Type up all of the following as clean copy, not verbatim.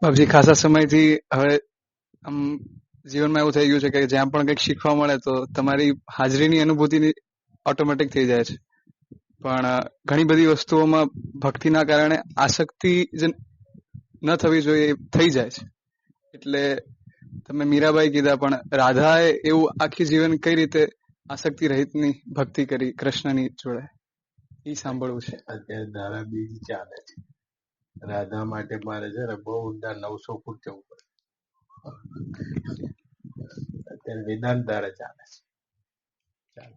બાપજી ખાસા સમયથી હવે આમ જીવનમાં એવું થઈ ગયું છે કે જ્યાં પણ કંઈક શીખવા મળે તો તમારી હાજરીની અનુભૂતિ ઓટોમેટિક થઈ જાય છે. પણ ઘણી બધી વસ્તુઓમાં ભક્તિના કારણે આસક્તિ જે ન થવી જોઈએ એ થઈ જાય છે. એટલે તમે મીરાબાઈ કીધા, પણ રાધાએ એવું આખી જીવન કઈ રીતે આસક્તિ રહિતની ભક્તિ કરી કૃષ્ણની જોડે, એ સાંભળવું છે. અત્યારે ધારા બીજ ચાલે છે. રાધા માટે મારે છે ને બહુ ઊંડા 900 ફૂટ જવું પડે. અત્યારે વેદાંત ધારા ચાલે છે. ચાલો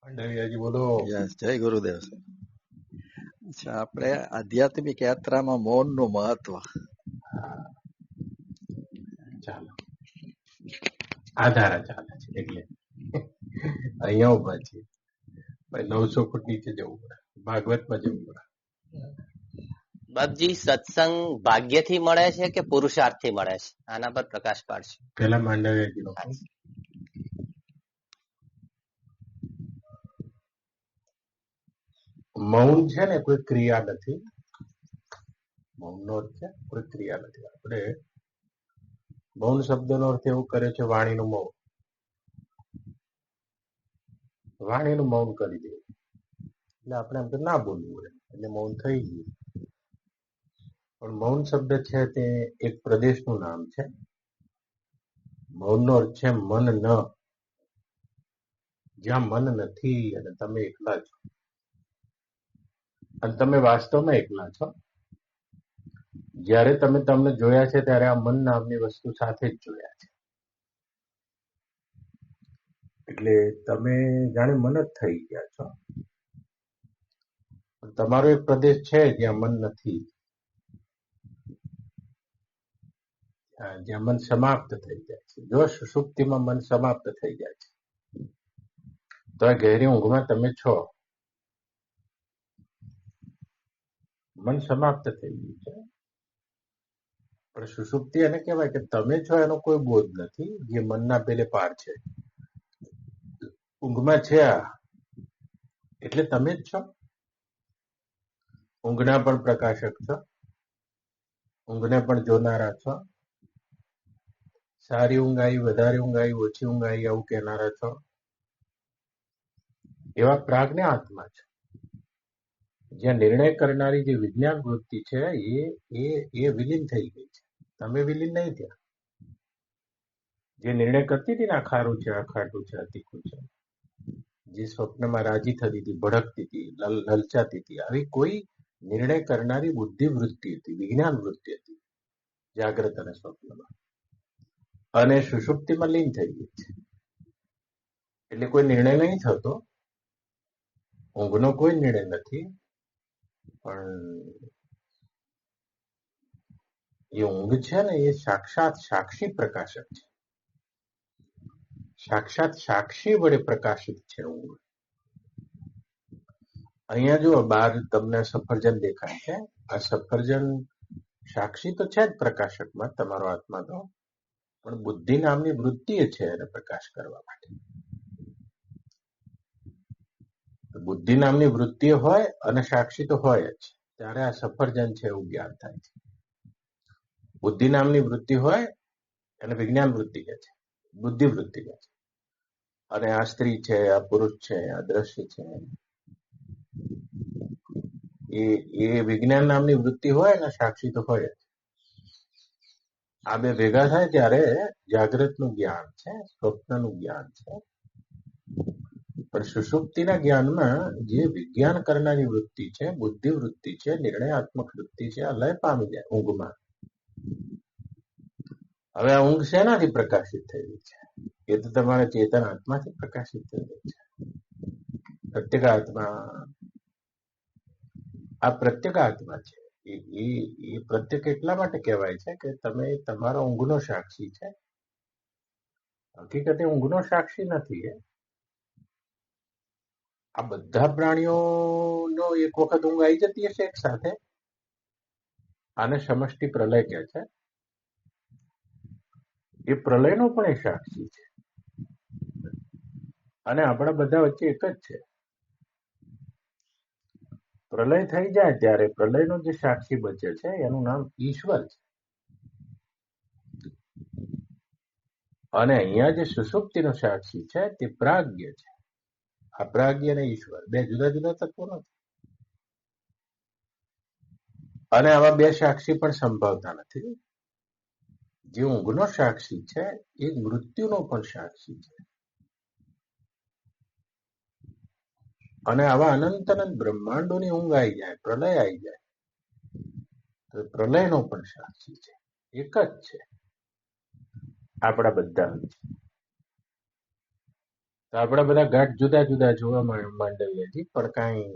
મંડળીયાજી બોલો. જય ગુરુદેવ. અચ્છા, આપણે આધ્યાત્મિક યાત્રામાં મૌનનું મહત્વ. ચાલો આ ધારા ચાલે છે એટલે અહીંયા ઉભા છે. 900 ફૂટ નીચે જવું પડે, ભાગવતમાં જવું પડે. બાપજી, સત્સંગ ભાગ્યથી મળે છે કે પુરુષાર્થથી મળે છે? આના પર પ્રકાશ પાડશે. પેલા માંડવ્યાજીનો મૌન છે ને કોઈ ક્રિયા નથી. મૌનનો અર્થ છે કોઈ ક્રિયા નથી. આપણે મૌન શબ્દનો અર્થ એવું કરે છે વાણીનું મૌન. વાણીનું મૌન કરી દે એટલે આપણે એમ તો ના બોલવું હોય એટલે મૌન થઈ ગયું. પણ મૌન શબ્દ છે તે એક પ્રદેશનું નામ છે. મૌનનો અર્થ છે મન ન. જ્યાં મન નથી અને તમે એકલા છો, અને તમે વાસ્તવમાં એકલા છો. જ્યારે તમે તમને જોયા છે ત્યારે આ મન નામની વસ્તુ સાથે જ જોયા છે. એટલે તમે જાણે મન જ થઈ ગયા છો. તમારો એક પ્રદેશ છે જ્યાં મન નથી, જ્યાં મન સમાપ્ત થઈ જાય છે. જો સુષુપ્તિમાં મન સમાપ્ત થઈ જાય છે તો આ ગહેરી ઊંઘમાં તમે છો, મન સમાપ્ત થઈ ગયું છે. પણ સુષુપ્તિ એને કહેવાય કે તમે છો એનો કોઈ બોધ નથી, જે મનના પેલે પાર છે. ઊંઘમાં છે આ એટલે તમે જ છો. ઊંઘના પણ પ્રકાશક છો, ઊંઘને પણ જોનારા છો. સારી ઊંઘ આવી, વધારે ઊંઘ આવી, ઓછી ઊંઘ આવી આવું કહેનારા છો. એવા પ્રાજ્ઞ આત્મા છે. જ્યાં નિર્ણય કરનારી જે વિજ્ઞાન વૃત્તિ છે એ વિલીન થઈ ગઈ છે. તમે વિલીન નહીં થયા. જે નિર્ણય કરતી હતી ને આ ખારું છે, આ ખાટું છે, આ તીખું છે, જે સ્વપ્નમાં રાજી થતી હતી, ભડકતી હતી, લલચાતી હતી, આવી કોઈ નિર્ણય કરનારી બુદ્ધિ વૃત્તિ હતી, વિજ્ઞાન વૃત્તિ હતી જાગ્રત અને સ્વપ્નમાં, અને સુષુપ્તિમાં લીન થઈ ગઈ છે. એટલે કોઈ નિર્ણય નહીં થતો. ઊંઘનો કોઈ નિર્ણય નથી. પણ એ ઊંઘ છે ને એ સાક્ષાત સાક્ષી પ્રકાશક છે. સાક્ષાત સાક્ષી વડે પ્રકાશિત છે ઊંઘ. અહીંયા જો બહાર તમને સફરજન દેખાય છે, આ સફરજન સાક્ષી તો છે જ પ્રકાશકમાં, તમારો આત્મા તો, પણ બુદ્ધિ નામની વૃત્તિ છે એને પ્રકાશ કરવા માટે. બુદ્ધિ નામની વૃત્તિ હોય અને સાક્ષી તો હોય જ, ત્યારે આ સફરજન છે એવું જ્ઞાન થાય છે. બુદ્ધિ નામની વૃત્તિ હોય અને વિજ્ઞાન વૃત્તિ કહે છે, બુદ્ધિ વૃત્તિ કહે છે. અને આ સ્ત્રી છે, આ પુરુષ છે, આ દ્રશ્ય છે, એ વિજ્ઞાન નામની વૃત્તિ હોય ને સાક્ષી તો હોય જ. આ બે ભેગા થાય ત્યારે જાગ્રતનું જ્ઞાન છે, સ્વપ્નનું જ્ઞાન છે. પણ સુષુપ્તિના જ્ઞાનમાં જે વિજ્ઞાન કરનારી વૃત્તિ છે, બુદ્ધિ વૃત્તિ છે, નિર્ણયાત્મક વૃત્તિ છે, આ લય પામી જાય ઊંઘમાં. હવે આ ઊંઘ શેનાથી પ્રકાશિત થઈ રહી છે? એ તો તમારા ચેતન આત્માથી પ્રકાશિત થઈ રહી છે. પ્રત્યેક આત્મા, આ પ્રત્યેક આત્મા છે. એ પ્રત્યેક એટલા માટે કહેવાય છે કે તમે તમારા ઊંઘનો સાક્ષી છે. હકીકતે ઊંઘનો સાક્ષી નથી. આ બધા પ્રાણીઓનો એક વખત ઊંઘ આવી જતી હશે એક સાથે. આને સમષ્ટિ પ્રલય કહે છે. એ પ્રલયનો પણ એ સાક્ષી છે. અને આપણા બધા વચ્ચે એક જ છે. પ્રલય થઈ જાય ત્યારે પ્રલયનો જે સાક્ષી બચે છે એનું નામ ઈશ્વર છે. અને અહીંયા જે સુષુપ્તિનો સાક્ષી છે તે પ્રાગ્ઞ છે. આ પ્રાગ્ઞ અને ઈશ્વર બે જુદા જુદા તત્વો નથી. અને આવા બે સાક્ષી પણ સંભવતા નથી. જે ઊંઘનો સાક્ષી છે એ મૃત્યુનો પણ સાક્ષી છે. અને આવા અનંત અનંત બ્રહ્માંડોની ઊંઘ આવી જાય, પ્રલય આવી જાય તો પ્રલયનો પણ સાક્ષી છે. એક જ છે આપણા બધા. તો આપણા બધા ઘાટ જુદા જુદા જોવા માંડવીએ છીએ, પણ કાંઈ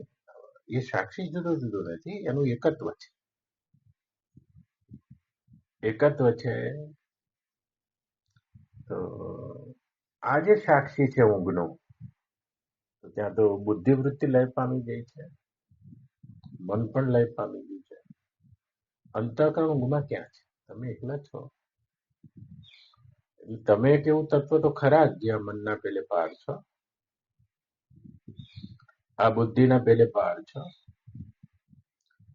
એ સાક્ષી જુદો જુદો નથી, એનું એકત્વ છે. એકત્વ છે. તો આ જે સાક્ષી છે ઊંઘનો, તો ત્યાં તો બુદ્ધિવૃત્તિ લય પામી ગઈ છે, મન પણ લય પામી ગયું છે. અંતઃકરણ ઊંઘમાં ક્યાં છે? તમે એકલા છો. તમે એક એવું તત્વ તો ખરા જ જ્યાં મનના પેલે પાર છો, આ બુદ્ધિના પેલે પાર છો,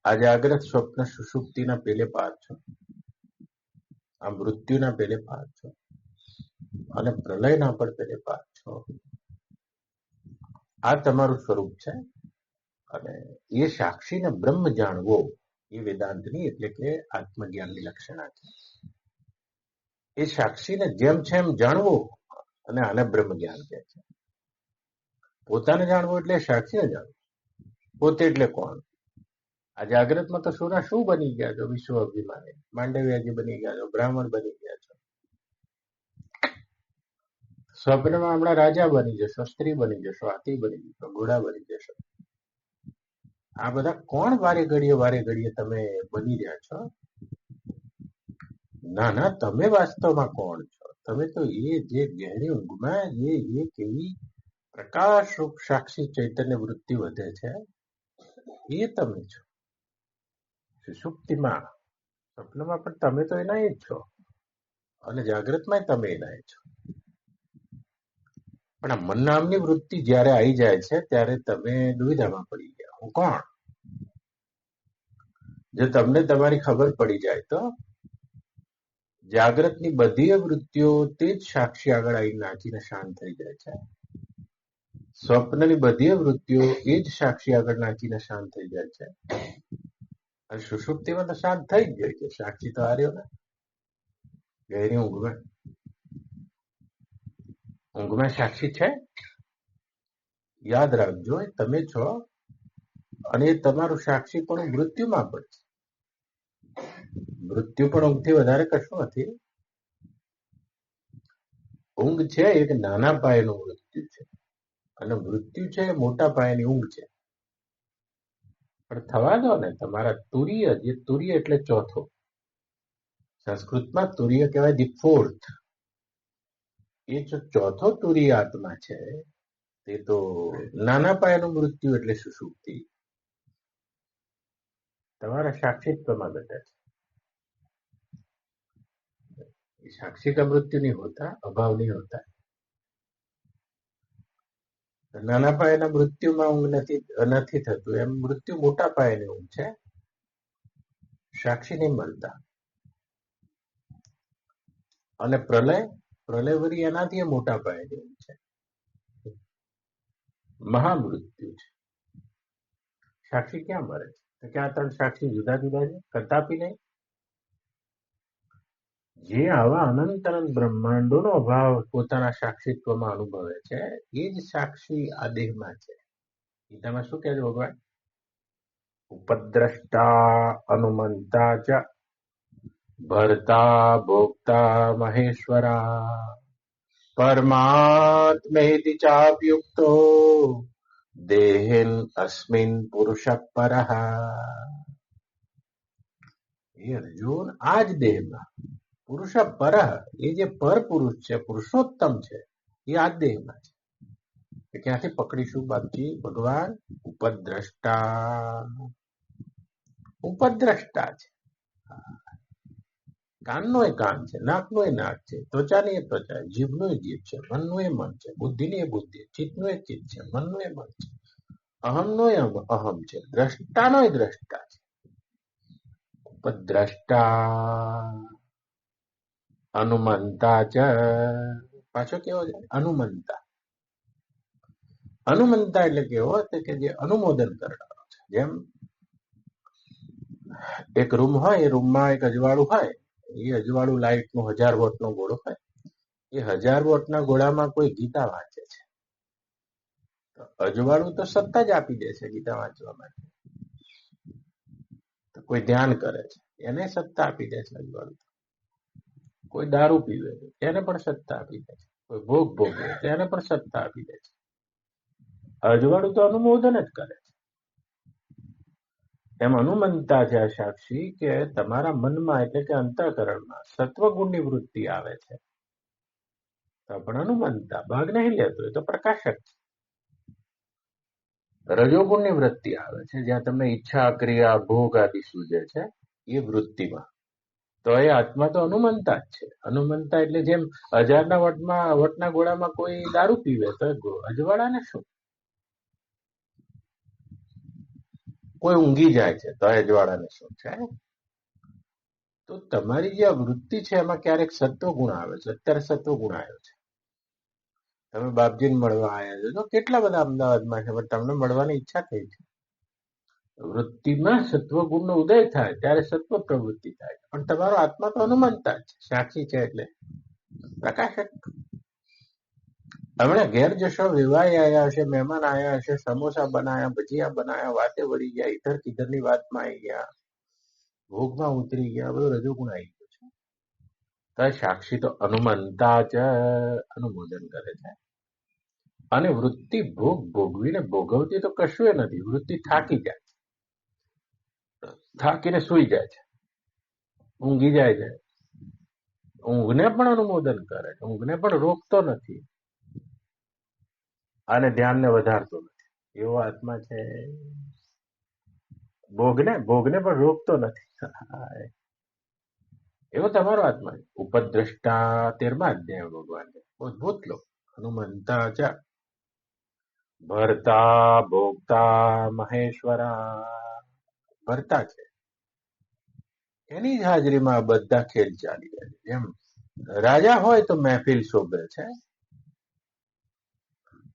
આ જાગ્રત સ્વપ્ન સુષુપ્તિના પેલે પાર છો, આ મૃત્યુના પેલે પાર છો, અને પ્રલયના પણ પેલે પાર છો. આ તમારું સ્વરૂપ છે. અને એ સાક્ષીને બ્રહ્મ જાણવો એ વેદાંતની એટલે કે આત્મજ્ઞાનની લક્ષણા છે. એ સાક્ષીને જેમ છે એમ જાણવો, અને આને બ્રહ્મ જ્ઞાન કહે છે. પોતાને જાણવું એટલે સાક્ષીને જાણવું. પોતે એટલે કોણ? આ જાગ્રતમાં તો સોના શું બની ગયા છો? વિશ્વ અભિમાની માંડવ્યાજી બની ગયા છો, બ્રાહ્મણ બની ગયા છો. સ્વપ્નમાં હમણાં રાજા બની જશો, સ્ત્રી બની જશો, હાથી બની જશો, ઘોડા બની જશો. આ બધા કોણ વારે ઘડીએ તમે બની રહ્યા છો? ના ના, તમે વાસ્તવમાં કોણ છો? તમે તો એ જે ગહેરી ઊંઘમાં એ કેવી પ્રકાશ રૂપ સાક્ષી ચૈતન્ય વૃત્તિ વધે છે, એ તમે છો. સુષુપ્તિમાં, સ્વપ્નમાં પણ તમે તો એના જ છો, અને જાગ્રતમાં તમે એના છો. પણ આ મન નામની વૃત્તિ જ્યારે આવી જાય છે ત્યારે તમે દુવિધામાં પડી ગયા. હું કોણ? જો તમને તમારી ખબર પડી જાય તો જાગ્રતની બધી વૃત્તિઓ તે જ સાક્ષી આગળ આવી નાચીને શાંત થઈ જાય છે. સ્વપ્નની બધી વૃત્તિઓ એ જ સાક્ષી આગળ નાચીને શાંત થઈ જાય છે. અને સુષુપ્તિમાં તો શાંત થઈ જ જાય છે. સાક્ષી તો હાર્યો ને. ગહેરી ઊંઘમાં સાક્ષી છે. યાદ રાખજો, તમે છો. અને એ તમારું સાક્ષી પણ મૃત્યુમાં પણ છે. મૃત્યુ પણ ઊંઘથી વધારે કશું નથી. ઊંઘ છે એક નાના પાયેનું મૃત્યુ છે, અને મૃત્યુ છે મોટા પાયાની ઊંઘ છે. પણ થવા દો ને, તમારા તુર્ય, જે તુર્ય એટલે ચોથો, સંસ્કૃતમાં તુર્ય કહેવાય ધી ફોર્થ. એ જો ચોથો તુર્ય આત્મા છે તે તો નાના પાયાનું મૃત્યુ એટલે સુષુપ્તિ તમારા સાક્ષીત્વમાં ઘટે છે. साक्षी का मृत्यु नहीं होता, अभाव नहीं होता. નાના પાયાના મૃત્યુમાં ઊંઘ નથી થતું, એમ મૃત્યુ મોટા પાયાની ઊંઘ છે. સાક્ષી નહીં મળતા. અને પ્રલય વળી એનાથી મોટા પાયાની ઊંઘ છે, મહામૃત્યુ છે. સાક્ષી ક્યાં મળે છે? તો ક્યાં ત્રણ સાક્ષી જુદા જુદા છે? કદાપી નહીં. જે આવા અનંત અનંત બ્રહ્માંડોનો અભાવ પોતાના સાક્ષીત્વમાં અનુભવે છે એ જ સાક્ષી આ દેહમાં છે. ગીતામાં શું કહે છે ભગવાન? ઉપદ્રષ્ટા અનુમંતા ચ ભર્તા ભોક્તા મહેશ્વરા પરમાત્મેતિ ચાપ્યુક્તો દેહેન અસ્મિન પુરુષ પરઃ. એ અર્જુન, આ જ દેહમાં પુરુષ પરઃ, એ જે પર પુરુષ છે, પુરુષોત્તમ છે, એ આ દેહમાં છે. ક્યાંથી પકડીશું બાપજી? ભગવાન ઉપદ્રષ્ટા છે. કાનનો એ કાન છે, નાકનો એ નાક છે, ત્વચાની એ ત્વચા, જીભનું એ જીભ છે, મનનું એ મન છે, બુદ્ધિની એ બુદ્ધિ, ચિત્તનું એ ચિત્ત છે, મનનું એ મન છે, અહમનો એ અહમ છે, દ્રષ્ટાનો એ દ્રષ્ટા છે. ઉપદ્રષ્ટા અનુમંતા ચ, પાછો કેવો છે? અનુમંતા. અનુમંતા એટલે કેવો કે જે અનુમોદન કરનારો છે. જેમ એક રૂમ હોય, એ રૂમમાં એક અજવાળું હોય, એ અજવાળું લાઇટનો 1000 વોટનો ગોળો હોય, એ 1000 વોટના ગોળામાં કોઈ ગીતા વાંચે છે, તો અજવાળું તો સત્તા જ આપી દે છે ગીતા વાંચવા માટે. તો કોઈ ધ્યાન કરે છે એને સત્તા આપી દે છે અજવાળું. કોઈ દારૂ પીવે છે એને પણ સત્તા આપી દે છે, કોઈ ભોગ ભોગવે તેને પણ સત્તા આપી દે છે. અજવાળું તો અનુમોદન જ કરે છે. એમ અનુમંતા છે આ સાક્ષી કે તમારા મનમાં એટલે કે અંતઃકરણમાં સત્વગુણની વૃત્તિ આવે છે તો પણ અનુમંતા ભાગ નહીં લેતો, એ તો પ્રકાશક છે. રજોગુણની વૃત્તિ આવે છે જ્યાં તમને ઈચ્છા, ક્રિયા, ભોગ આદિ સૂજે છે, એ વૃત્તિમાં તો એ આત્મા તો અનુમંતા જ છે. અનુમંતા એટલે જેમ 1000 વટના ગોળામાં કોઈ દારૂ પીવે તો અજવાળાને શું? કોઈ ઊંઘી જાય છે તો અજવાળાને શું છે? તો તમારી જે વૃત્તિ છે એમાં ક્યારેક સત્વગુણ આવે છે. અત્યારે સત્વગુણ આવ્યો છે, તમે બાપજીને મળવા આવ્યા છો, તો કેટલા બધા અમદાવાદમાં છે, પણ તમને મળવાની ઈચ્છા થઈ છે. વૃત્તિમાં સત્વગુણનો ઉદય થાય ત્યારે સત્વ પ્રવૃત્તિ થાય, પણ તમારો આત્મા તો અનુમંતા છે, સાક્ષી છે એટલે પ્રકાશક. હમણાં ઘેર જશો, વિવાહ આવ્યા હશે, મહેમાન આવ્યા હશે, સમોસા બનાયા, ભજીયા બનાયા, વાતે વળી ગયા, ઇધર કિધરની વાતમાં આવી ગયા, ભોગમાં ઉતરી ગયા, બધું રજોગુણ આવી ગયું છે. તો સાક્ષી તો અનુમંતા જ અનુમોદન કરે છે. અને વૃત્તિ ભોગ ભોગવીને ભોગવતી તો કશું એ નથી. વૃત્તિ થાકી જાય, થાકીને સુઈ જાય છે, ઊંઘી જાય છે. ઊંઘને પણ અનુમોદન કરે છે, ઊંઘને પણ રોકતો નથી અને ધ્યાનને વધારતો નથી. એવો આત્મા છે. ભોગને પણ રોકતો નથી. એવો તમારો આત્મા છે. ઉપદ્રષ્ટા 13મા અધ્યાય ભગવાન અદભુત લો. હનુમંતા ચ ભર્તા ભોગતા મહેશ્વરા. ભરતા છે, એની જ હાજરીમાં બધા ખેલ ચાલી રહ્યા છે. જેમ રાજા હોય તો મહેફિલ શોભે છે,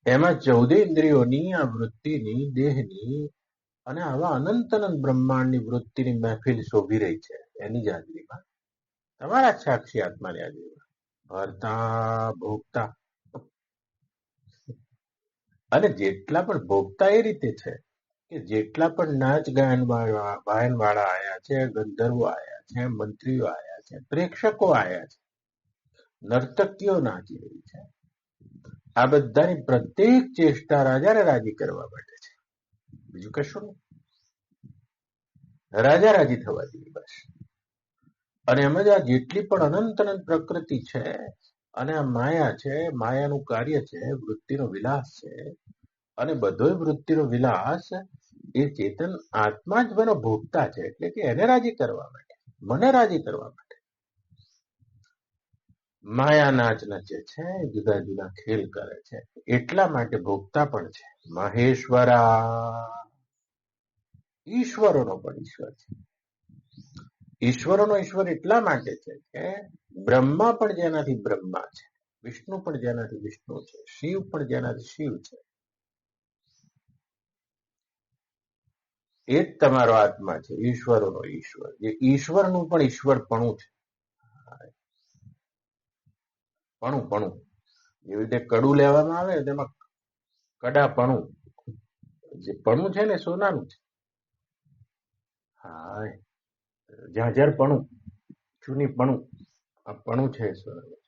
એમાં 14 ઇન્દ્રિયોની આ વૃત્તિની, દેહની અને આવા અનંત અનંત બ્રહ્માંડની વૃત્તિની મહેફિલ શોભી રહી છે એની જ હાજરીમાં, તમારા જ સાક્ષી આત્માની હાજરીમાં. ભરતા ભોગતા, અને જેટલા પણ ભોગતા એ રીતે છે કે જેટલા પણ નાચ ગાયન વાળા આયા છે, ગંધર્વો આયા છે, મંત્રીઓ આયા છે, પ્રેક્ષકો આયા છે, નર્તકીઓ નાચી રહી છે, આ બધાની પ્રત્યેક ચેષ્ટા રાજાને રાજી કરવા માટે છે, બીજું કશું નહીં. રાજા રાજી થવા જોઈએ બસ. અને એમ જ આ જેટલી પણ અનંત અનંત પ્રકૃતિ છે અને આ માયા છે, માયાનું કાર્ય છે, વૃત્તિનો વિલાસ છે, અને બધોય વૃત્તિનો વિલાસ એ ચેતન આત્મા જ બનો ભોગતા છે. એટલે કે એને રાજી કરવા માટે, મને રાજી કરવા માટે માયા નાચ નચે છે, જુદા જુદા ખેલ કરે છે, એટલા માટે ભોગતા પણ છે. મહેશ્વરા, ઈશ્વરોનો પણ ઈશ્વર છે. ઈશ્વરોનો ઈશ્વર એટલા માટે છે કે બ્રહ્મા પણ જેનાથી બ્રહ્મા છે, વિષ્ણુ પણ જેનાથી વિષ્ણુ છે, શિવ પણ જેનાથી શિવ છે. એ જ તમારો આત્મા છે, ઈશ્વરોનો ઈશ્વર, જે ઈશ્વરનું પણ ઈશ્વરપણું છે. પણું જેવી રીતે કડું લેવામાં આવે તેમાં કડાપણું, જે પણું છે ને સોનાનું છે. હા, જ્યાં પણું, ચૂની પણું, આ પણું છે સોનાનું.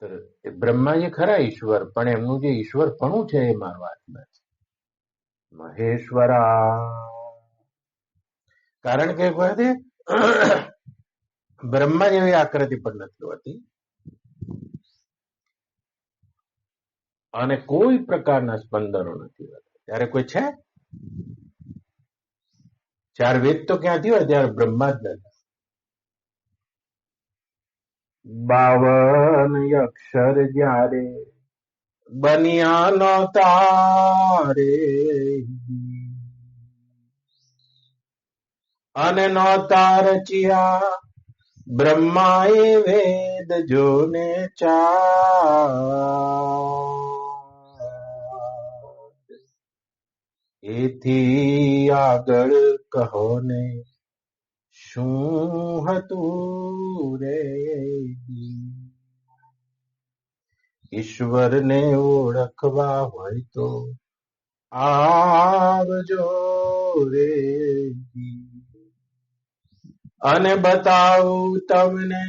તો એ બ્રહ્માજી ખરા ઈશ્વર, પણ એમનું જે ઈશ્વરપણું છે એ મારો આત્મા છે. મહેશ્વરા, કારણ કે બ્રહ્મા જેવી આકૃતિ પણ નથી હોતી અને કોઈ પ્રકારના સ્પંદનો નથી હોતા. ત્યારે કોઈ છે? 4 વેદ તો ક્યાંથી હોય ત્યારે બ્રહ્મા જ નથી. 52 અક્ષર જ્યારે બન્યા નો તારે, અને નોતા રચ્યા બ્રહ્માએ વેદ જોને ચાર, એથી આગળ કહો ને શું હતું રે? ઈશ્વરને ઓળખવા હોય તો આવજો રે, અને બતાવું તમને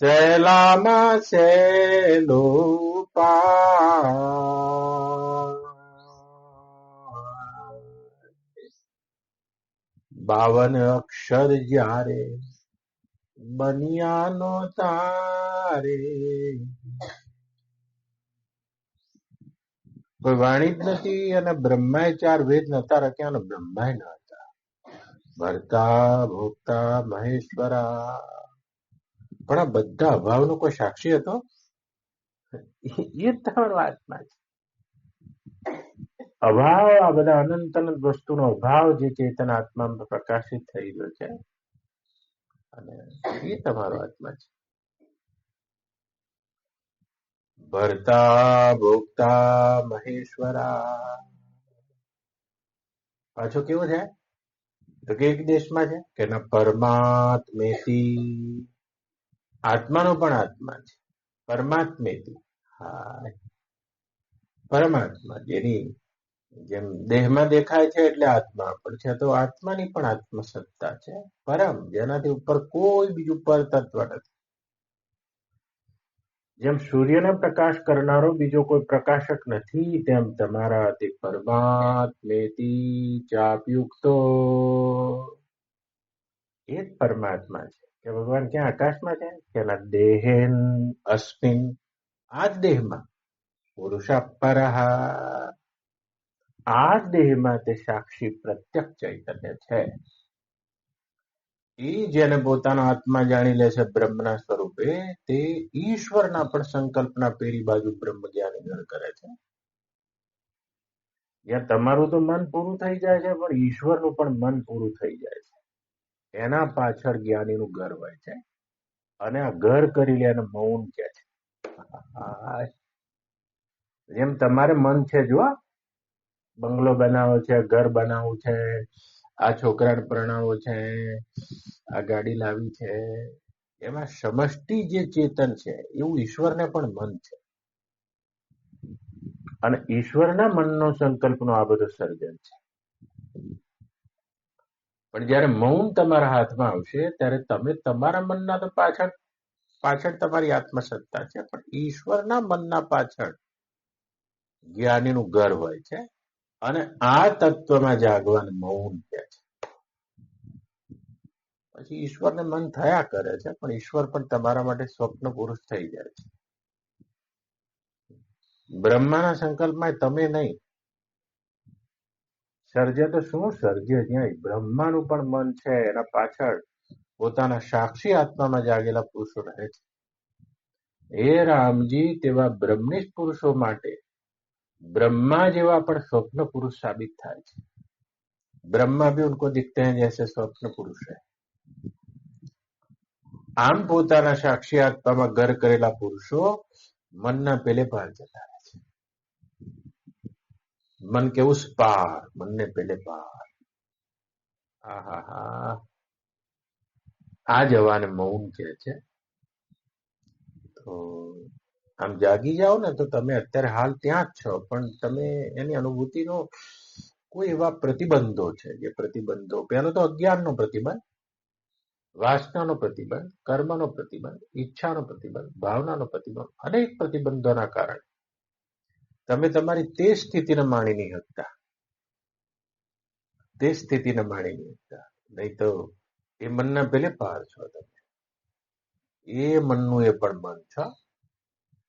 સહેલામાં સહેલો ઉપાય. 52 અક્ષર જ્યારે બન્યા નો તારે, કોઈ વાણી જ નથી, અને બ્રહ્માએ 4 વેદ નતા રખ્યા, અને બ્રહ્માએ ન હતા. ભર્તા ભોગતા મહેશ્વરા, પણ આ બધા અભાવનો કોઈ સાક્ષી હતો? એ તમારો આત્મા છે. અભાવ, આ બધા અનંત અનંત વસ્તુનો અભાવ જે ચેતન આત્મામાં પ્રકાશિત થઈ ગયો છે, અને એ તમારો આત્મા છે. ભર્તા ભોગતા મહેશ્વરા, પાછો કેવો છે? તો કે એક દેશમાં છે કે ના પરમાત્મેતી, આત્માનો પણ આત્મા છે. પરમાત્મેતી, હા, પરમાત્મા જેની જેમ દેહમાં દેખાય છે એટલે આત્મા પણ છે, તો આત્માની પણ આત્મસત્તા છે. પરમ, જેનાથી ઉપર કોઈ બીજું પર તત્વ નથી. જેમ સૂર્યને પ્રકાશ કરનારો બીજો કોઈ પ્રકાશક નથી, તેમ તમારા તે પરમાત્મેતી ચાપયુક્તો, એ જ પરમાત્મા છે. કે ભગવાન ક્યાં આકાશમાં છે? કે ના દેહેન અસ્મિન, આ જ દેહમાં, પુરુષા પરહ, આ જ દેહમાં તે સાક્ષી પ્રત્યક્ષ ચૈતન્ય છે. એ જેને પોતાનો આત્મા જાણી લે છે બ્રહ્મના સ્વરૂપે, તે ઈશ્વરના પણ સંકલ્પના પેલી બાજુ બ્રહ્મ જ્ઞાની ગણ કરે છે. જ્યાં તમારું તો મન પૂરું થઈ જાય છે, પણ ઈશ્વરનું પણ મન પૂરું થઈ જાય છે. એના પાછળ જ્ઞાનીનું ઘર હોય છે, અને આ ઘર કરી લે એને મૌન કે છે. જેમ તમારે મન છે, જો બંગલો બનાવો છે, ઘર બનાવવું છે, આ છોકરાને પરણાવવો છે, આ ગાડી લાવી છે, એમાં સમષ્ટિ જે ચેતન છે એવું ઈશ્વરને પણ મન છે, અને ઈશ્વરના મનનો સંકલ્પનો આ બધો સર્જન છે. પણ જયારે મૌન તમારા હાથમાં આવશે ત્યારે તમે તમારા મનના તો પાછળ પાછળ તમારી આત્મસત્તા છે, પણ ઈશ્વરના મનના પાછળ જ્ઞાનીનું ઘર હોય છે, અને આ તત્વમાં જાગવાને મૌન કહે છે. પછી ઈશ્વરને મન થયા કરે છે, પણ ઈશ્વર પણ તમારા માટે સ્વપ્ન પુરુષ થઈ જાય છે. બ્રહ્માના સંકલ્પમાં તમે નહીં સર્જે તો શું સર્જે, જ્યાં બ્રહ્માનું પણ મન છે, એના પાછળ પોતાના સાક્ષી આત્મામાં જાગેલા પુરુષો રહે છે. હે રામજી, તેવા બ્રહ્મનિષ્ઠ પુરુષો માટે ब्रह्मा જેવા પણ સ્વપ્ન પુરુષ સાબિત થાય છે. ब्रह्मा भी उनको दिखते हैं जैसे स्वप्न पुरुष है. આમ પોતાના સાક્ષી આત્મામાં ઘર કરેલા પુરુષો મનના પેલે પાર જતા રહે છે. મન કેવું પાર, મનને પેલે પાર. આહાહા, આ જવાને મૌન કહે છે. તો આમ જાગી જાઓ ને તો તમે અત્યારે હાલ ત્યાં જ છો, પણ તમે એની અનુભૂતિનો કોઈ એવા પ્રતિબંધો છે, જે પ્રતિબંધો, પેલો તો અજ્ઞાનનો પ્રતિબંધ, વાસનાનો પ્રતિબંધ, કર્મનો પ્રતિબંધ, ઈચ્છાનો પ્રતિબંધ, ભાવનાનો પ્રતિબંધ, અનેક પ્રતિબંધોના કારણે તમે તમારી તે સ્થિતિને માણી નહીં શકતા, તે સ્થિતિને માણી નહીં શકતા. નહીં તો એ મનના પેલે પાર છો તમે, એ મનનું એ પણ મન છો.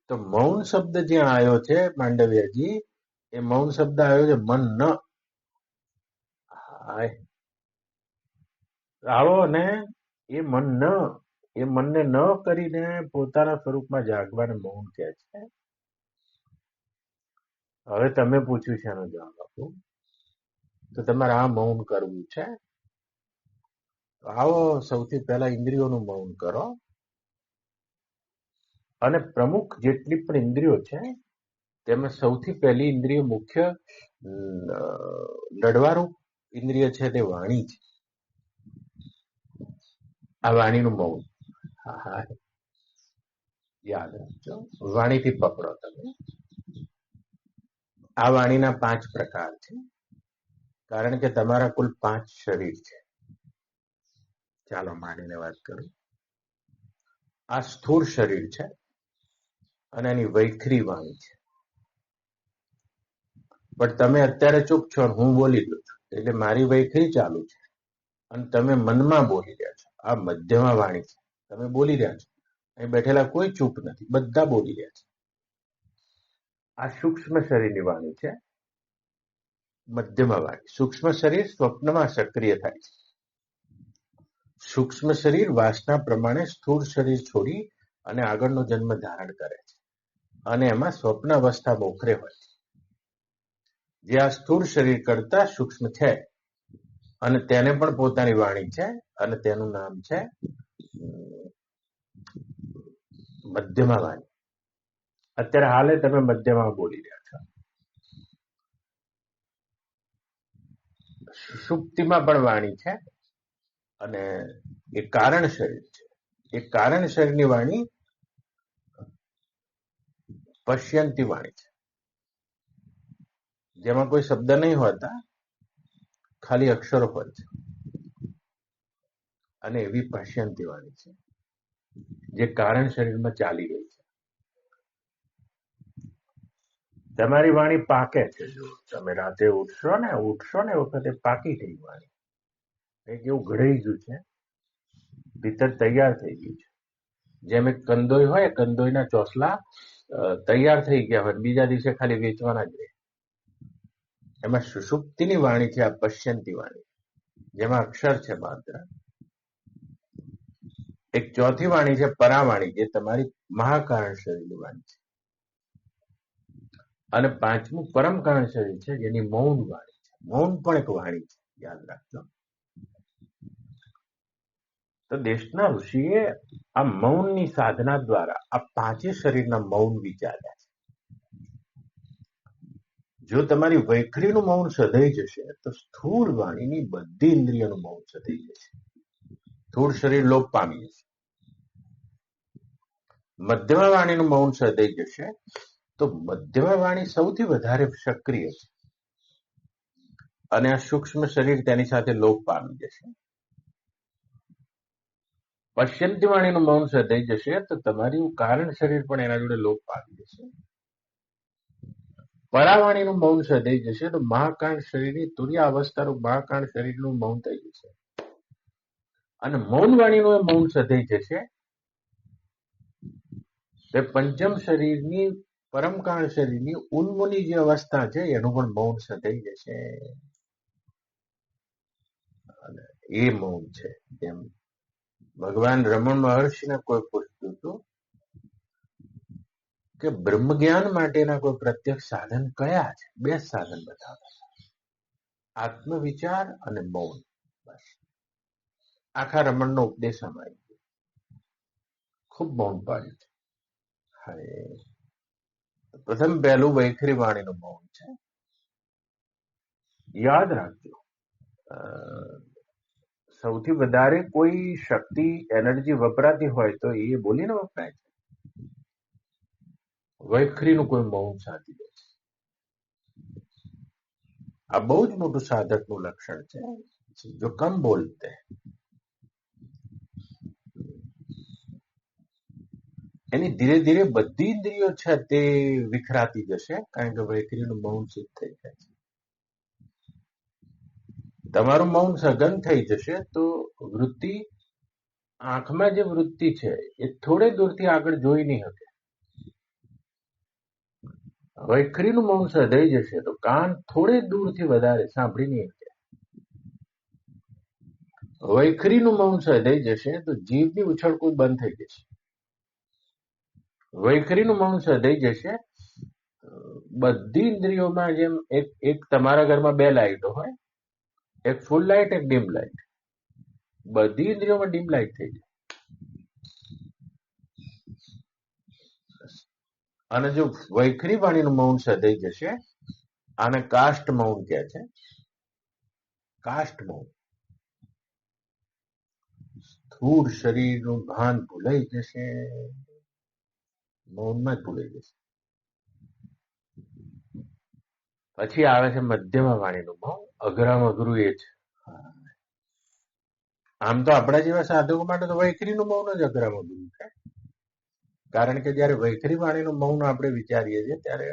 તો મૌન શબ્દ જ્યાં આવ્યો છે માંડવ્યાજી, એ મૌન શબ્દ આવ્યો છે મન ન. આવો ને એ મન ન, એ મનને ન કરીને પોતાના સ્વરૂપમાં જાગવાને મૌન કહે છે. હવે તમે પૂછ્યું છે એનો જવાબ આપો. તો તમારે આ મૌન કરવું છે. આવો સૌથી પહેલા ઇન્દ્રિયોનું મૌન કરો, અને પ્રમુખ જેટલી પણ ઇન્દ્રિયો છે તેમાં સૌથી પહેલી ઇન્દ્રિય મુખ્ય લડવારૂપ ઇન્દ્રિય છે તે વાણી છે. આ વાણીનું મૌન. હા હા, યાદ રાખજો, વાણીથી પકડો તમે. આ વાણીના 5 પ્રકાર છે, કારણ કે તમારા કુલ 5 શરીર છે. ચાલો માનીને વાત કરું. આ સ્થૂળ શરીર છે અને એની વૈખરી વાણી છે. પણ તમે અત્યારે ચૂપ છો, હું બોલી દઉં છું એટલે મારી વૈખરી ચાલુ છે અને તમે મનમાં બોલી રહ્યા છો. આ મધ્યમાં વાણી છે. તમે બોલી રહ્યા છો, અહીં બેઠેલા કોઈ ચૂપ નથી, બધા બોલી રહ્યા છે. આ સૂક્ષ્મ શરીરની વાણી છે, મધ્યમાં વાણી. સૂક્ષ્મ શરીર સ્વપ્નમાં સક્રિય થાય છે. સૂક્ષ્મ શરીર વાસના પ્રમાણે સ્થૂળ શરીર છોડી અને આગળનો જન્મ ધારણ કરે છે અને એમાં સ્વપ્ન અવસ્થા મોખરે હોય છે. જે આ સ્થૂળ શરીર કરતા સૂક્ષ્મ છે અને તેને પણ પોતાની વાણી છે અને તેનું નામ છે મધ્યમાં વાણી. અત્યારે હાલે તમે મધ્યમાં બોલી રહ્યા છો. સુષુપ્તિમાં પણ વાણી છે અને એ કારણ શરીર છે. એ કારણ શરીરની વાણી પશ્યંતી વાણી છે, જેમાં કોઈ શબ્દ નહીં હોતા, ખાલી અક્ષરો હોય છે. અને એવી પશ્યંતી વાણી છે જે કારણ શરીરમાં ચાલી રહી છે. તમારી વાણી પાકે છે. જો તમે રાતે ઉઠશો ને એ વખતે પાકી ગઈ વાણી, એક એવું ઘડાઈ ગયું છે, ભીતર તૈયાર થઈ ગયું છે. જેમ એક કંદોઈ હોય, કંદોઈના ચોસલા તૈયાર થઈ ગયા હોય, બીજા દિવસે ખાલી વેચવાના જ રહે. એમાં સુષુપ્તિની વાણી છે આ પશ્યંતી વાણી, જેમાં અક્ષર છે માત્ર. એક ચોથી વાણી છે પરાવાણી, જે તમારી મહાકારણ શરીરની વાણી છે. અને 5મું પરમ કારણ શરીર છે, જેની મૌન વાણી છે. મૌન પણ એક વાણી છે, યાદ રાખજો. તો દેશના ઋષિએ આ મૌનની સાધના દ્વારા આ 5 શરીરના મૌન વિચાર્યા છે. જો તમારી વૈખરીનું મૌન સધાઈ જશે તો સ્થૂળ વાણીની બધી ઇન્દ્રિયોનું મૌન સધાઈ જશે. સ્થૂળ શરીર લોપ પામી જશે. મધ્યમા વાણીનું મૌન સધાઈ જશે તો મધ્યમા વાણી સૌથી વધારે સક્રિય છે અને આ સૂક્ષ્મ શરીર તેની સાથે લોપ પામી જશે. પશ્યંતી વાણીનું મૌન સધાઈ જશે તો તમારી કારણ શરીર પણ એના જોડે લોપ પામી જશે. પરાવાણીનું મૌન સધાઈ જશે તો મહાકાંડ શરીરની તુર્ય અવસ્થાનું મહાકાંડ શરીરનું મૌન થઈ જશે. અને મૌન વાણીનું મૌન સધાઈ જશે તે પંચમ શરીરની પરમકાળ શરીરની ઉન્મુની જે અવસ્થા છે એનું પણ મૌન સધાઈ જશે. અને એ મૌન છે. જેમ ભગવાન રમણ મહર્ષિને કોઈ પૂછતું હતું કે બ્રહ્મ જ્ઞાન માટેના કોઈ પ્રત્યક્ષ સાધન કયા છે? 2 સાધન બતાવ્યા, આત્મવિચાર અને મૌન. બસ આખા રમણનો ઉપદેશ આમાં ખૂબ મૌન પાડ્યું છે. હવે પ્રથમ પહેલું વૈખરી વાણીનું મૌન છે. યાદ રાખજો, સૌથી વધારે કોઈ શક્તિ એનર્જી વપરાતી હોય તો એ બોલીને વપરાય છે. વૈખરીનું કોઈ મૌન સાધી દે છે. આ બહુ જ મોટું સાધકનું લક્ષણ છે. જો કમ બોલતે એની ધીરે ધીરે બધી ઇન્દ્રિયો છે તે વિખરાતી જશે, કારણ કે વૈખરીનું મૌન સિદ્ધ થઈ જાય છે. તમારું મૌન સઘન થઈ જશે તો વૃત્તિ, આંખમાં જે વૃત્તિ છે એ થોડે દૂરથી આગળ જોઈ નહીં શકે. વૈખરીનું મૌન સધાઈ જશે તો કાન થોડે દૂરથી વધારે સાંભળી નહીં શકે. વૈખરીનું મૌન સહેજાઈ જશે તો જીભની ઉછળકૂદ બંધ થઈ જશે. વૈખરીનું મૌન સહેજાઈ જશે. બધી ઇન્દ્રિયોમાં જેમ એક એક તમારા ઘરમાં બે લાઈટો હોય, એક ફૂલ લાઈટ, એક ડીમ લાઈટ. બધી ઇન્દ્રિયોમાં ડીમ લાઈટ થઈ જાય. અને જો વૈખરી વાણીનું મૌન સહેજાઈ જશે, આને કાષ્ટ મૌન કહે છે. કાષ્ટ મૌન. સ્થૂળ શરીરનું ભાન ભૂલાઈ જશે, મૌનમાં જ ભૂલાઈ જશે. પછી આવે છે મધ્યમા વાણીનું મૌન. અઘરામાં અઘરું એ છે. આમ તો આપણા જેવા સાધકો માટે તો વૈખરીનું મૌન જ અઘરામાં અઘરું છે. કારણ કે જયારે વૈખરી વાણીનું મૌન આપણે વિચારીએ છીએ ત્યારે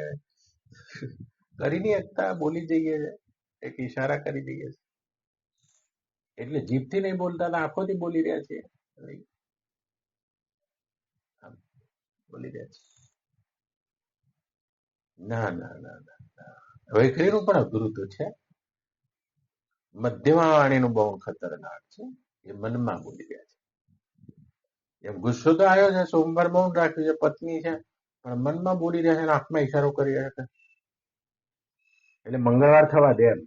કરી નહીં શકતા, બોલી જઈએ છીએ, એક ઈશારા કરી દઈએ છીએ. એટલે જીભથી નહીં બોલતા, આંખોથી બોલી રહ્યા છીએ. બોલી રહ્યા છીએ. ના ના ના ના, વૈખરીનું પણ અઘરું તો છે. મધ્યમા વાણીનું બહુ ખતરનાક છે. એ મનમાં બોલી રહ્યા છે. એમ ગુસ્સો તો આવ્યો છે, સોમવાર મૌન રાખ્યું છે, પત્ની છે, પણ મનમાં બોલી રહ્યા છે અને આંખમાં ઈશારો કરી રહ્યા છે. એટલે મંગળવાર થવા દે એમ.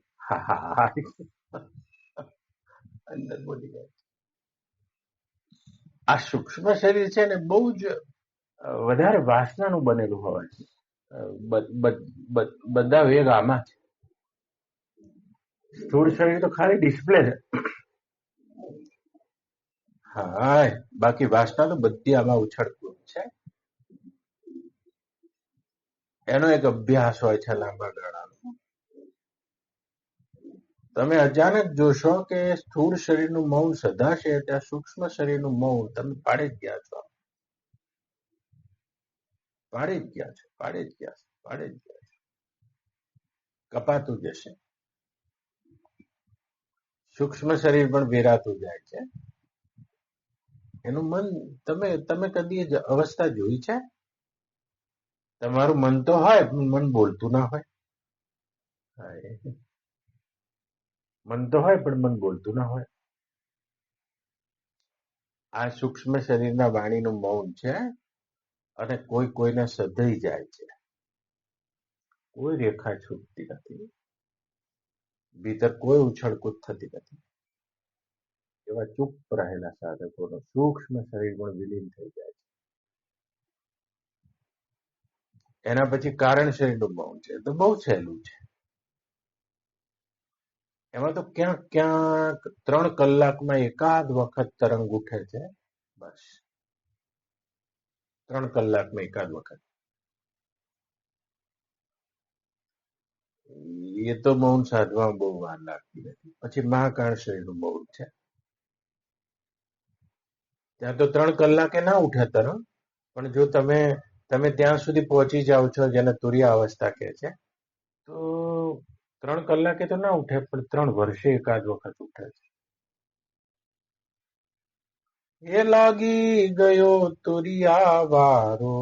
અંદર બોલી રહ્યા છે. આ સૂક્ષ્મ શરીર છે ને બહુ જ વધારે વાસનાનું બનેલું હોવાથી બધા વેગ આમાં છે. સ્થૂળ શરીર તો ખાલી ડિસ્પ્લે છે. હા, બાકી વાસના તો બધી આમાં ઉછળતી છે. એનો એક અભ્યાસ હોય છે લાંબા ગાળાનો. તમે અચાનક જોશો કે સ્થૂળ શરીરનું મૌન સધાશે ત્યાં સૂક્ષ્મ શરીરનું મૌન તમે પાડી જ ગયા છો. પાડી જ ગયા છે, પાડી જ ગયા છે, પાડી જ ગયા છે. કપાતું જશે. સૂક્ષ્મ શરીર પણ વેરાતું જાય છે. એનું મન, તમે કદી જ અવસ્થા જોઈ છે? તમારું મન તો હોય પણ મન બોલતું ના હોય. મન તો હોય પણ મન બોલતું ના હોય. આ સૂક્ષ્મ શરીરના વાણીનું મૌન છે. અને કોઈ કોઈને સધાઈ જાય છે. કોઈ રેખા છૂટતી નથી, ભીતર કોઈ ઉછળકૂદ થતી નથી. એવા ચૂપ રહેલા સાધકોનો સૂક્ષ્મ શરીર પણ વિલીન થઈ જાય છે. એના પછી કારણ શરીરનું મૌન છે, તો બહુ સહેલું છે. એમાં તો ક્યાંક ક્યાંક 3 કલાકમાં એકાદ વખત તરંગ ઉઠે છે. બસ 3 કલાકમાં એકાદ વખત. એ તો મૌન સાધવામાં બહુ વાર લાગતી નથી. પછી મહાકાળ શરીરનું મૌન છે. ત્યાં તો 3 કલાકે ના ઉઠે તરંગ, પણ જો તમે ત્યાં સુધી પહોંચી જાઓ છો, જેને તુર્યા અવસ્થા કહે છે, તો 3 કલાકે તો ના ઉઠે, પણ 3 વર્ષે એકાદ વખત ઉઠે છે. એ લાગી ગયો તુરિયા વારો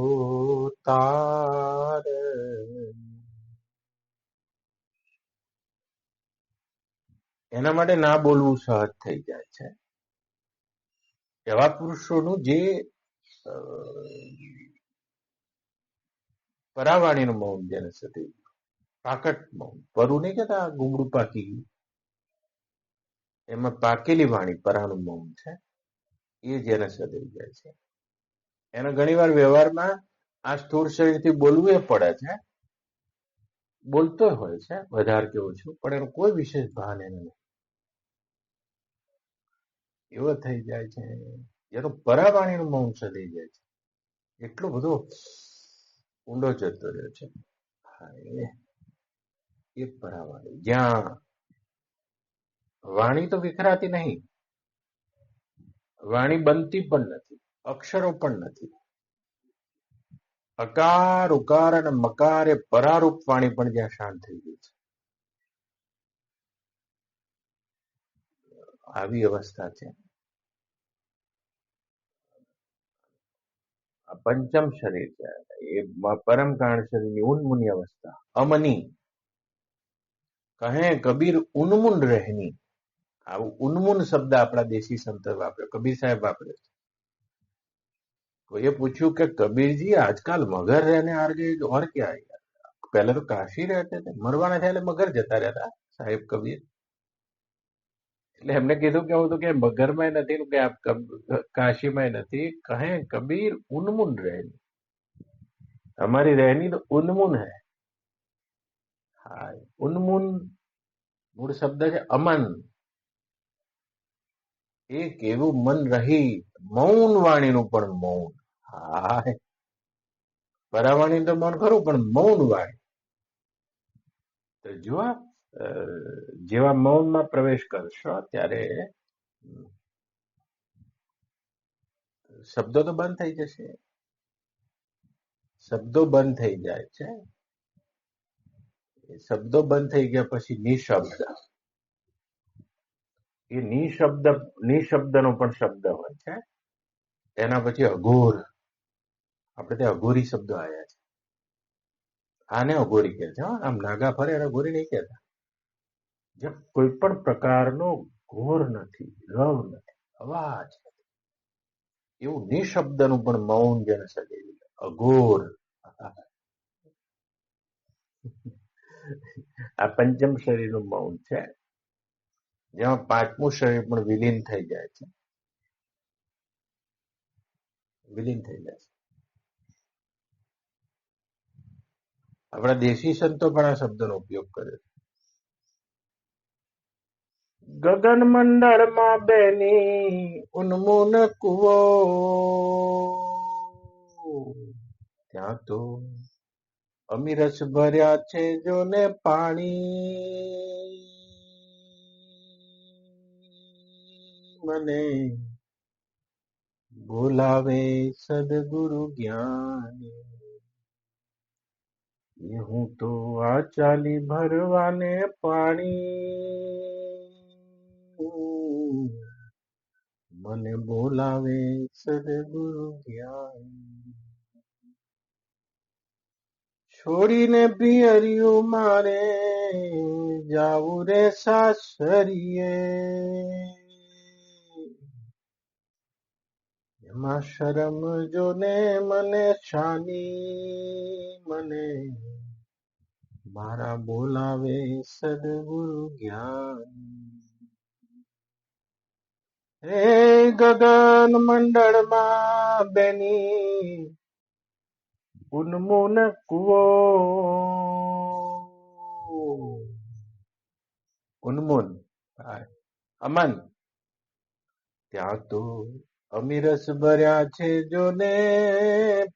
તાર. એના માટે ના બોલવું સહજ થઈ જાય છે. એવા પુરુષોનું જે પરાવાણીનું મૌન જેને સતી, પાકટ મૌન, પરું નહીં કહેતા ગુમડું પાકી ગયું, એમાં પાકેલી વાણી પરાનું મૌન છે. એ જેને સદાઈ જાય છે એને ઘણીવાર વ્યવહારમાં આ સ્થૂળ શરીરથી બોલવું એ પડે છે. બોલતો હોય છે વધારે કે ઓછું, પણ એનું કોઈ વિશેષ ભાન એને નહીં. એવો થઈ જાય છે એનો પરાવાણીનું મૌન સદાઈ જાય છે. એટલો બધો ઊંડો જતો રહ્યો છે. એ પરાવાણી, જ્યાં વાણી તો વિખરાતી નહીં, વાણી બનતી પણ નથી, અક્ષરો પણ નથી. અકાર ઉકાર અને મકાર એ પરારૂપ વાણી પણ જ્યાં શાંત થઈ ગઈ છે, આવી અવસ્થા છે. આ પંચમ શરીર છે એ પરમ કારણ શરીરની ઉન્મુની અવસ્થા. અમની કહે કબીર ઉન્મુન રહેની. આવું ઉન્મૂન શબ્દ આપણા દેશી સંતો વાપર્યો, કબીર સાહેબ વાપર્યો. કોઈએ પૂછ્યું કે કબીરજી આજકાલ મગર રહેને આगे और क्या है? पहले तो काशी रहते थे, મરવાના થયા એટલે મગર જતા રહેતા સાહેબ કબીર. એટલે એમને કીધું કે હું તો કે મગરમાં નથી કે આપ કાશીમાં નથી. કહે કબીર ઉન્મૂન રહેની, हमारी रहनी तो उन्मून है. હા, ઉન્મૂન મૂળ શબ્દ છે અમન. એક એવું મન રહી, મૌન વાણીનું પણ મૌન. હા, પરાવાણી તો મૌન ખરું, પણ મૌન વાણી. તો જુઓ, જેવા મૌનમાં પ્રવેશ કરશો ત્યારે શબ્દો તો બંધ થઈ જશે. શબ્દો બંધ થઈ જાય છે. શબ્દો બંધ થઈ ગયા પછી નિશબ્દ. એ નિશબ્દનો પણ શબ્દ હોય છે. એના પછી અઘોર. આપણે ત્યાં અઘોરી શબ્દો આવ્યા છે. આને અઘોરી કહે છે. આમ નાગા ફરે એને અઘોરી નહીં કહેતા. જેમ કોઈ પણ પ્રકારનો ઘોર નથી, રવ નથી, અવાજ નથી, એવું નિશબ્દનું પણ મૌન જેને સજેલું છે, અઘોર. આ પંચમ શરીરનું મૌન છે, જેમાં પાંચમું શરીર પણ વિલીન થઈ જાય છે. વિલીન થઈ જાય છે. આપણા દેશી સંતો પણ આ શબ્દનો ઉપયોગ કરે છે. ગગન મંડળમાં બેની ઉન્મૂન કુવો, ત્યાં તો અમીરસ ભર્યા છે જોને પાણી. મને બોલાવે સદગુરુ જ્ઞાની. હું તો આ ચાલી ભરવાને પાણી. મને બોલાવે સદગુરુ જ્ઞાની. છોડીને પિયરિયું મારે જાવું રે સાસરીએ. એમાં શરમ જોને મને શાની. મને મારા બોલાવે સદગુરુ જ્ઞાની. હે ગગન મંડળમાં બેની ઉન્મૂન કુવો. ઉન્મૂન અમન, ત્યાં તો અમીરસ ભર્યા છે જોને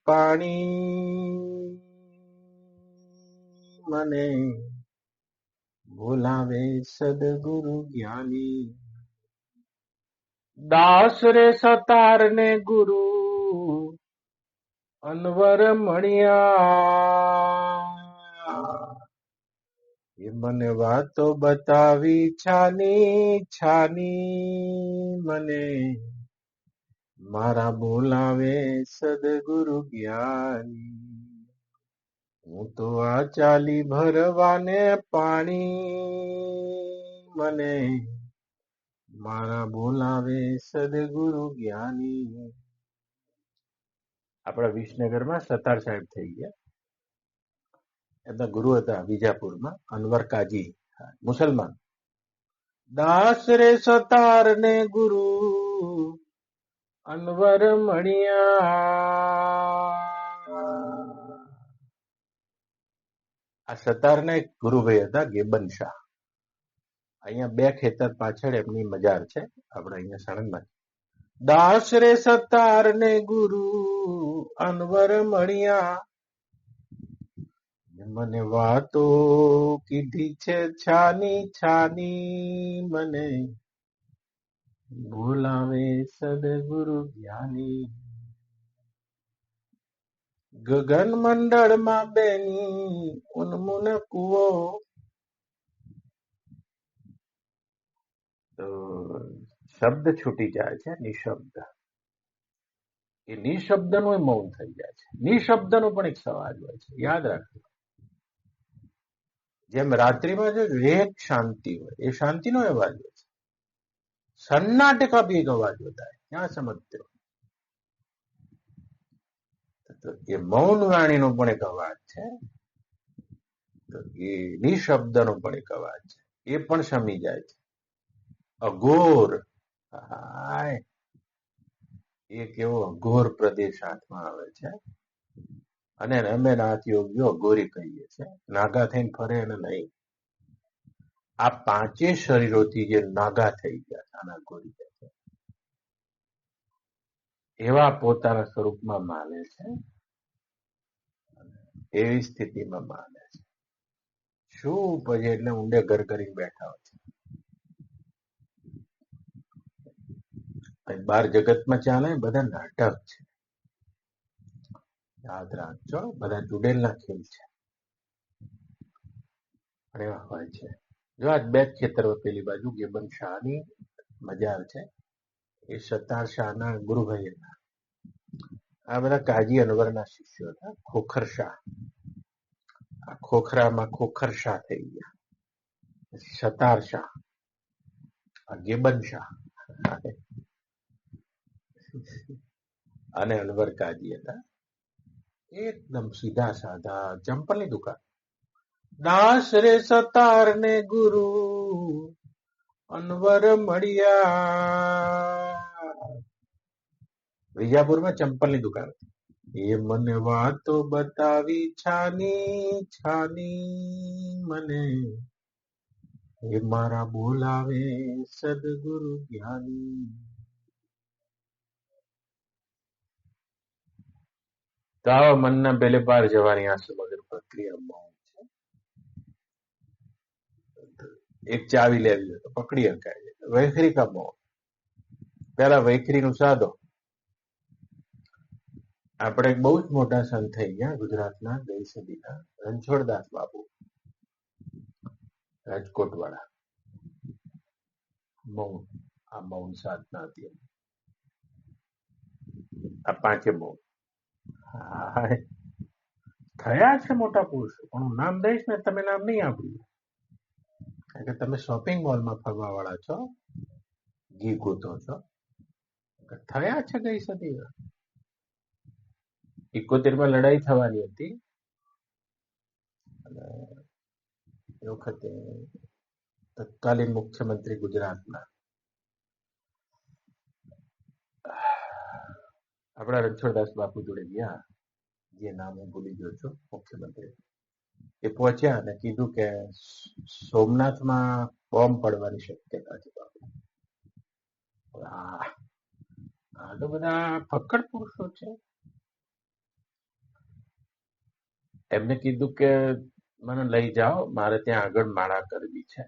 પાણી. મને બોલાવે સદગુરુ જ્ઞાની. દાસ રે સતાર ને ગુરુ અનવર મળ્યા. એ મને વાતો બતાવી છાની છાની. મને મારા બોલાવે સદગુરુ જ્ઞાની. હું તો આ ચાલી ભરવાને પાણી. મને મારા બોલાવે સદગુરુ જ્ઞાની. આપણા વિસનગરમાં સતાર સાહેબ થઈ ગયા. એમના ગુરુ હતા વિજાપુરમાં અનવર કાજી, મુસલમાન. દાસ રે સતાર ને ગુરુ અનવર મળ્યા. આ સતારના એક ગુરુભાઈ હતા ગેબન શાહ. અહીંયા 2 ખેતર પાછળ એમની મજાર છે, આપણે અહીંયા સાણંદમાં. દાસ રે સતાર ને ગુરુ અનવર મળ્યા. મને વાતો કીધી છે છાની છાની. મને બોલાવે સદગુરુ જ્ઞાની. ગગન મંડળમાં બેની ઉન્મૂન કુવો. તો શબ્દ છૂટી જાય છે, નિશબ્દ. એ નિશબ્દનું મૌન થઈ જાય છે. નિશબ્દનો પણ એક સવાજ હોય છે, યાદ રાખજો. જેમ રાત્રિમાં જો એક શાંતિ હોય, એ શાંતિનો અવાજ હોય છે. सन्नाटे का भी एक अवाज होता है, क्या समझते हो? तो ये मौन वाણીનો પણ એક અવાજ છે, તો એ નિશબ્દનો પણ એક અવાજ છે, એ પણ શમી જાય છે. અઘોર, હાય, એક એવો અઘોર પ્રદેશ હાથમાં આવે છે, અને અમે નાથ યોગીઓ અઘોરી કહીએ છીએ. નાગા થઈને ફરે અને નહીં, આ પાંચે શરીરોથી જે નાગા થઈ ગયા છે, આના અઘોરી કહે છે. એવા પોતાના સ્વરૂપમાં માને છે, એવી સ્થિતિમાં માને છે. શું પછી એટલે ઊંડે ઘર કરીને બેઠા હોય છે. બાર જગતમાં ચાલે બધા નાટક છે, યાદ રાખજો, બધા ચુડેલના ખેલ છે. અને એવા હોય છે. જો આજ બે જ ખેતર પેલી બાજુ ગેબન શાહની મજાર છે, એ સત્તાર શાહના ગુરુભાઈ હતા. આ બધા કાજી અનવરના શિષ્યો હતા. ખોખર શાહ, આ ખોખરામાં ખોખર શાહ થઈ ગયા. સતાર શાહ, આ ગેબન શાહ, અને અનવર કાજી હતા. એકદમ સીધા સાધા, ચંપલની દુકાન. દાસ રે સતાર ને ગુરુ અનવર મળ્યા. વિજાપુરમાં ચંપલની દુકાન. એ મને વાતો બતાવી છાની છાની મને, એ મારા બોલાવે સદગુરુ જ્ઞાની. તો આવા મનના બેલે પાર જવાની આ સમગ્ર પ્રક્રિયા છે. એક ચાવી લેવી હોય તો પકડી શકાય. વૈખરી કા મૌન. પેલા વૈખરીનું સાધો. આપણે બહુ જ મોટા સંત થઈ ગયા ગુજરાતના, ગઈ સદીના રણછોડદાસ બાપુ, રાજકોટ વાળા. મૌન, આ મૌન સાધના હતી. આ પાંચે મૌન. હાય, થયા છે મોટા પુરુષો, પણ હું નામ દઈશ ને તમે નામ નહીં આપ્યું, કારણ કે તમે શોપિંગ મોલમાં ફરવા વાળા છો, ઘી ગોતો છો. થયા છે ગઈ સદીના. 71 લડાઈ થવાની હતી, અને એ વખતે તત્કાલીન મુખ્યમંત્રી ગુજરાતના આપણા રણછોડદાસ બાપુ જોડે ગયા, જે નામ હું ભૂલી ગયો છું, મુખ્યમંત્રી. એ પહોંચ્યા અને કીધું કે સોમનાથમાં બોમ્બ પડવાની શક્યતા છે બાપુ. આ તો બધા ફક્કડ પુરુષો છે. એમને કીધું કે મને લઈ જાઓ, મારે ત્યાં આગળ માળા કરવી છે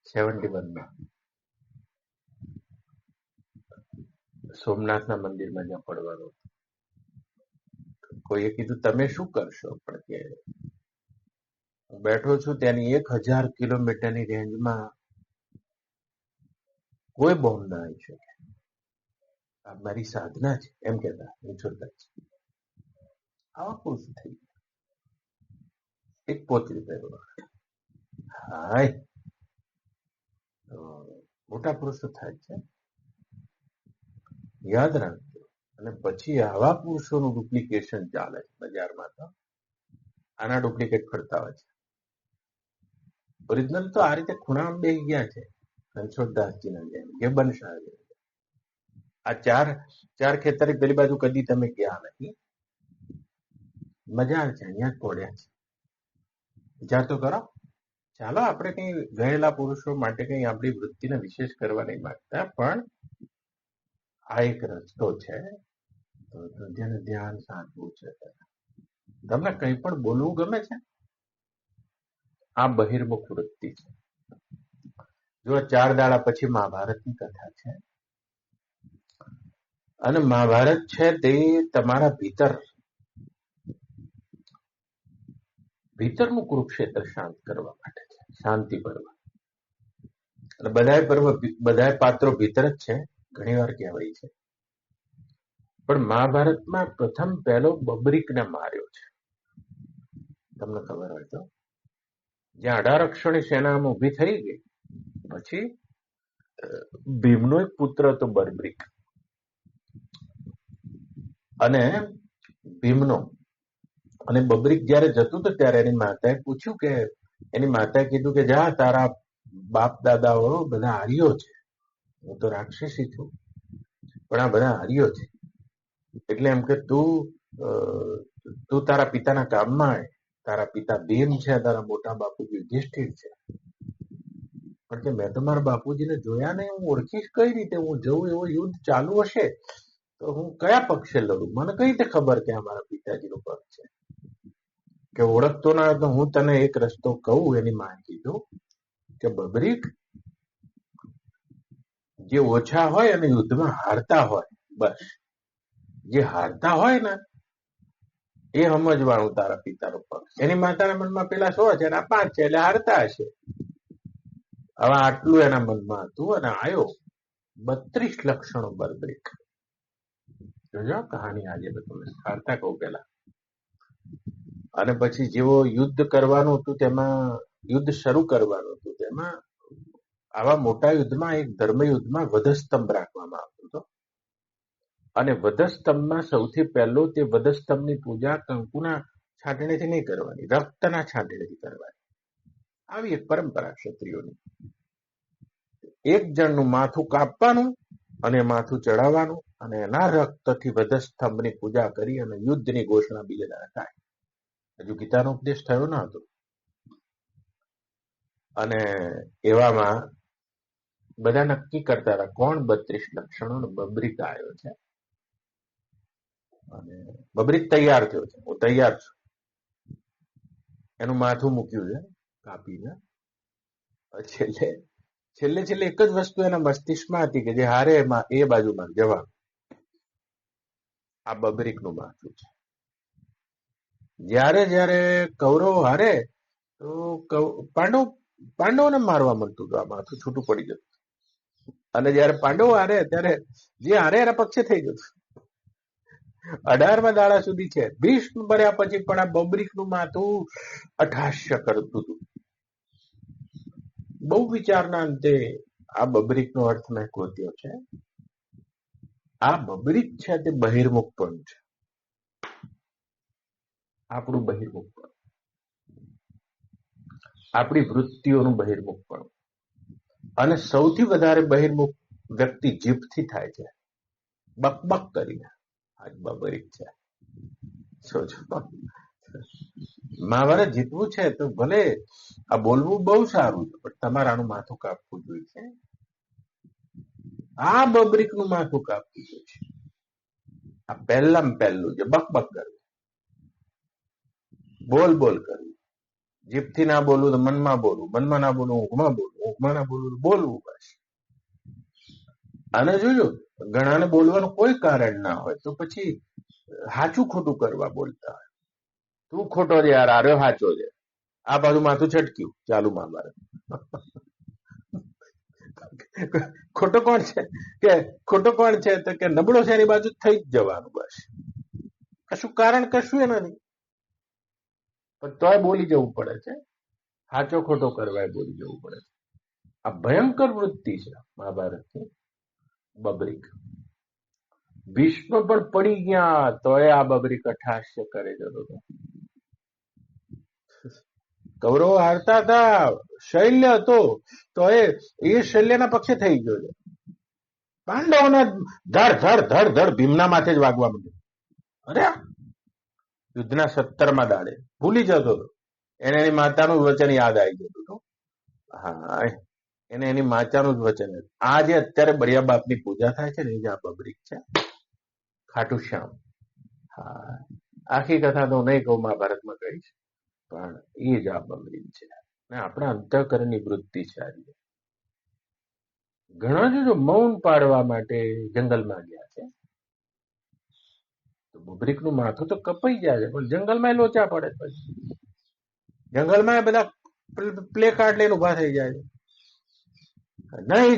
71માં સોમનાથના મંદિરમાં જ્યાં પડવાનું. કોઈએ કીધું તમે શું કરશો? પણ કે હું બેઠો છું ત્યાંની 1000 કિલોમીટરની રેન્જમાં કોઈ બોમ્બ ના આવી શકે. આ મારી સાધના છે, એમ કહેતા રણછોડદાસ. આવા પુરુષ થઈ ગયા. એક પોતરી પહેરવા. હાય, મોટા પુરુષો થાય છે, યાદ રાખજો. અને પછી આવા પુરુષોનું ડુપ્લિકેશન ચાલે છે બજારમાં. તો આના ડુપ્લિકેટ ફરતા હોય છે. ઓરિજિનલ તો આ રીતે ખૂણામાં બેસી ગયા છે, રણછોડદાસજીના જેમ, ગેબન શાહ જેમ. આ ચાર ખેતરી પેલી બાજુ કદી તમે ગયા નહીં. મજા છે, અહીંયા જ પડ્યા છે. વિચાર તો કરો. ચાલો, આપણે કઈ ગયેલા પુરુષો માટે કઈ આપણી વૃત્તિને વિશેષ કરવા નહીં માંગતા, પણ આ એક રસ્તો છે, તો જેને ધ્યાન સાધવું છે. તમને કંઈ પણ બોલવું ગમે છે, આ બહિર્મુખ વૃત્તિ છે. જો 4 દાડા પછી મહાભારતની કથા છે, અને મહાભારત છે તે તમારા ભીતરનું કુરુક્ષેત્ર શાંત કરવા માટે છે, શાંતિ પર્વ. અને બધાય પાત્રો ભીતર જ છે, ઘણી વાર કહેવાય છે. પણ મહાભારતમાં પ્રથમ પહેલો બબરીકને માર્યો છે, તમને ખબર હોય તો. જ્યાં 18 અક્ષોની સેના ઊભી થઈ ગઈ, પછી ભીમનો એક પુત્ર હતો બર્બરિક, અને ભીમનો અને બબરીક જયારે જતું હતું ત્યારે એની માતાએ પૂછ્યું કે, એની માતાએ કીધું કે જા, તારા બાપ દાદાઓ બધા આર્યો છે, હું તો રાક્ષસી છું, પણ આ બધા આર્યો છે, એટલે એમ કે તું તારા પિતાના કામમાં આય. તારા પિતા ભીમ છે, તારા મોટા બાપુજી યુધિષ્ઠિર છે, પણ કે મેં તો મારા બાપુજીને જોયા નહીં, હું ઓળખીશ કઈ રીતે? હું જઉં એવો યુદ્ધ ચાલુ હશે તો હું કયા પક્ષે લડું? મને કઈ રીતે ખબર કે આ મારા પિતાજીનો પક્ષ છે? કે ઓળખતો ના હોય તો હું તને એક રસ્તો કહું. એની માએ કીધું કે બબરીક, જે ઓછા હોય અને યુદ્ધમાં હારતા હોય, બસ જે હારતા હોય ને એ સમજવાનું તારા પિતાનો પક્ષ. એની માતાના મનમાં પેલા 100 છે અને આ 5 છે, એટલે હારતા હશે. હવે આટલું એના મનમાં હતું અને આવ્યો 32 લક્ષણો બર્બરિક. જોજો કહાની આજે તમે હારતા કહું પેલા. અને પછી જેવો યુદ્ધ કરવાનું હતું, તેમાં યુદ્ધ શરૂ કરવાનું હતું, તેમાં આવા મોટા યુદ્ધમાં, એક ધર્મ યુદ્ધમાં વધસ્તંભ રાખવામાં આવતો હતો, અને વધસ્તંભમાં સૌથી પહેલો તે વધસ્તંભની પૂજા કંકુના છાંટણીથી નહીં કરવાની, રક્તના છાંટણીથી કરવાની. આવી એક પરંપરા ક્ષત્રિયોની. એક જણનું માથું કાપવાનું અને માથું ચડાવવાનું, અને એના રક્તથી વધસ્તંભની પૂજા કરી અને યુદ્ધની ઘોષણા બીજે દાડે થાય. હજુ ગીતાનો ઉપદેશ થયો ન હતો. અને એવામાં બધા નક્કી કરતા હતા કોણ 32 લક્ષણો. બબરીક આવ્યો છે અને બબરીક તૈયાર થયો છે, હું તૈયાર છું. એનું માથું મૂક્યું છે કાપીને. છેલ્લે એક જ વસ્તુ એના મસ્તિષ્કમાં હતી કે જે હારે એ બાજુમાં જવાનું. આ બબરીકનું માથું છે. જ્યારે કૌરવો હારે તો પાંડવોને મારવા મળતું હતું, આ માથું છૂટું પડી જતું. અને જયારે પાંડવો હારે ત્યારે જે હારે એના પક્ષે થઈ જતું. 18મા દાડા સુધી છે. ભીષ્મ બન્યા પછી પણ આ બબરીકનું માથું અઠાસ્ય કરતું હતું. બહુ વિચારના અંતે આ બબરીકનો અર્થ મેં ગોત્યો છે. આ બબરીક છે તે બહિર્મુખપણું છે, આપણું બહિર્મુખપણું, આપણી વૃત્તિઓનું બહિર્મુખપણું. અને સૌથી વધારે બહિર્મુખ વ્યક્તિ જીભથી થાય છે, બકબક કરીને. આજ બબરીક છે. મહાભારત જીતવું છે તો ભલે આ બોલવું બહુ સારું છે, પણ તમારે આનું માથું કાપવું જોઈએ. આ બબરીકનું માથું કાપવું જોઈએ. આ પહેલામાં પહેલું છે, બકબક કરવું, બોલ કરવું. જીભથી ના બોલવું તો મનમાં બોલવું, મનમાં ના બોલવું ઊંઘમાં બોલવું, ઊંઘમાં ના બોલવું બોલવું. બસ. અને જોજો, ઘણાને બોલવાનું કોઈ કારણ ના હોય તો પછી સાચું ખોટું કરવા બોલતા હોય. તું ખોટો છે યાર, આર્યો સાચો છે. આ બાજુ માથું છટક્યું, ચાલુ મહાભારત. ખોટો કોણ છે તો કે નબળો છે એની બાજુ થઈ જ જવાનું. બસ, કશું કારણ કશું એ નથી, પણ તોય બોલી જવું પડે છે. સાચો ખોટો કરવા બોલી જવું પડે છે. આ ભયંકર વૃત્તિ છે મહાભારતની. બબરીક. ભીષ્મ પણ પડી ગયા તોય આ બબરીક અઠાસ્ય કરે જતો હતો. કૌરવો હારતા હતા, શૈલ્ય હતો તો એ શૈલ્યના પક્ષે થઈ ગયો છે. પાંડવોના ધડ ભીમના માથે જ વાગવા માંડ્યો. અરે યુદ્ધના 17મા દાડે ભૂલી જતો હતો. એને એની માતાનું જ વચન યાદ આવી જતું હતું. હા, એને એની માતાનું જ વચન. આ જે અત્યારે બળિયા બાપની પૂજા થાય છે ને, એ જ આ બબરીક છે, ખાટુ શ્યામ. હા, આખી કથા તો નહીં કહું, મહાભારતમાં કહીશ, પણ એ જ આ બબરીક છે. આપણા અંતઃકરણની વૃત્તિ છે. આજે ઘણા જો મૌન પાડવા માટે જંગલમાં ગયા છે, તો બબરીકનું માથું તો કપાઈ જાય છે, પણ જંગલમાં લોચા પડે. પછી જંગલમાં બધા પ્લે કાર્ડ લઈને ઉભા થઈ જાય છે. નહીં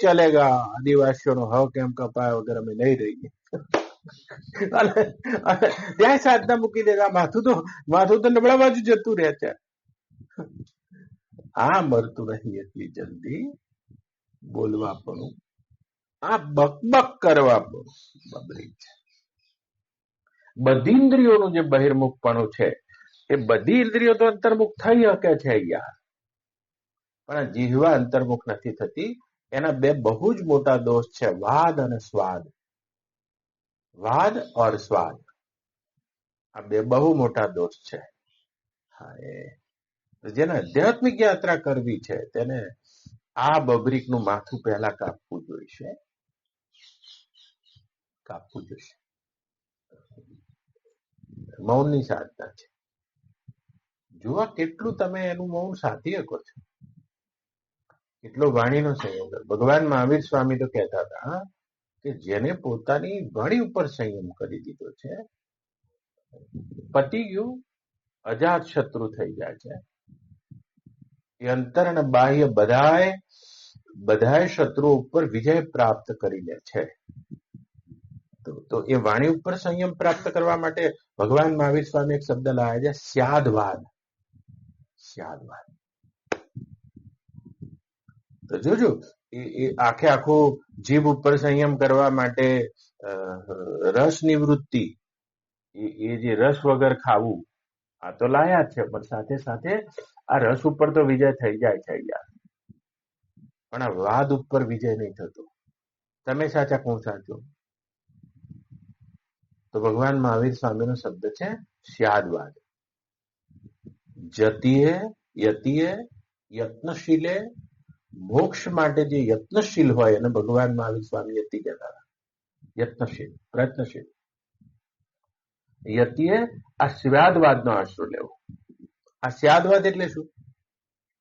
ચલેગા, આદિવાસીઓનો હક એમ કપાય વગર અમે નહીં રહીએ. ત્યાં સાધના મૂકી દેતા. માથું તો નબળા બાજુ જતું રહે છે. આ મરતું નહીં એટલી જલ્દી. બોલવાપણું, આ બકબક કરવાપણું બબરી છે. બધી ઇન્દ્રિયોનું જે બહિર્મુખપણું છે એ બધી ઇન્દ્રિયો તો અંતર્મુખ થઈ શકે છે યાર, પણ આ જીહવા અંતર્મુખ નથી થતી. એના બે બહુ જ મોટા દોષ છે, વાદ અને સ્વાદ. વાદ ઓર સ્વાદ, આ બે બહુ મોટા દોષ છે. હા, જેને આધ્યાત્મિક યાત્રા કરવી છે તેને આ બબરીકનું માથું પહેલા કાપવું જોઈશે, કાપવું જોઈશે. મૌનની સાધના છે. જુઓ કેટલું તમે એનું મૌન સાધી શકો છો, કેટલો વાણીનો સંયમ. ભગવાન મહાવીર સ્વામી તો કહેતા હતા કે જેને પોતાની વાણી ઉપર સંયમ કરી દીધો છે, પતી ગયું, અજાત શત્રુ થઈ જાય છે. એ અંતર અને બાહ્ય બધાય શત્રુઓ ઉપર વિજય પ્રાપ્ત કરી લે છે. તો એ વાણી ઉપર સંયમ પ્રાપ્ત કરવા માટે ભગવાન મહાવીર સ્વામી એક શબ્દ લાવ્યા છે, સ્યાદવાદ. સ્યાદવાદ. તો જોજો એ આખો જીભ ઉપર સંયમ કરવા માટે રસ નિવૃત્તિ, એ જે રસ વગર ખાવું, આ તો લાયા જ છે, પણ સાથે સાથે આ રસ ઉપર તો વિજય થઈ જાય છે યાર, પણ આ વાદ ઉપર વિજય નહીં થતો. તમે સાચા, કોણ સાચો? તો ભગવાન મહાવીર સ્વામીનો શબ્દ છે સ્યાદવાદ. જતીએ યતિએ યત્નશીલે, મોક્ષ માટે જે યત્નશીલ હોય એને ભગવાન મહાવીર સ્વામી યતિ કહેતા હતા. યત્નશીલ, પ્રયત્નશીલ. યતિએ આ સ્યાદવાદનો આશરો લેવો. આ સ્યાદવાદ એટલે શું?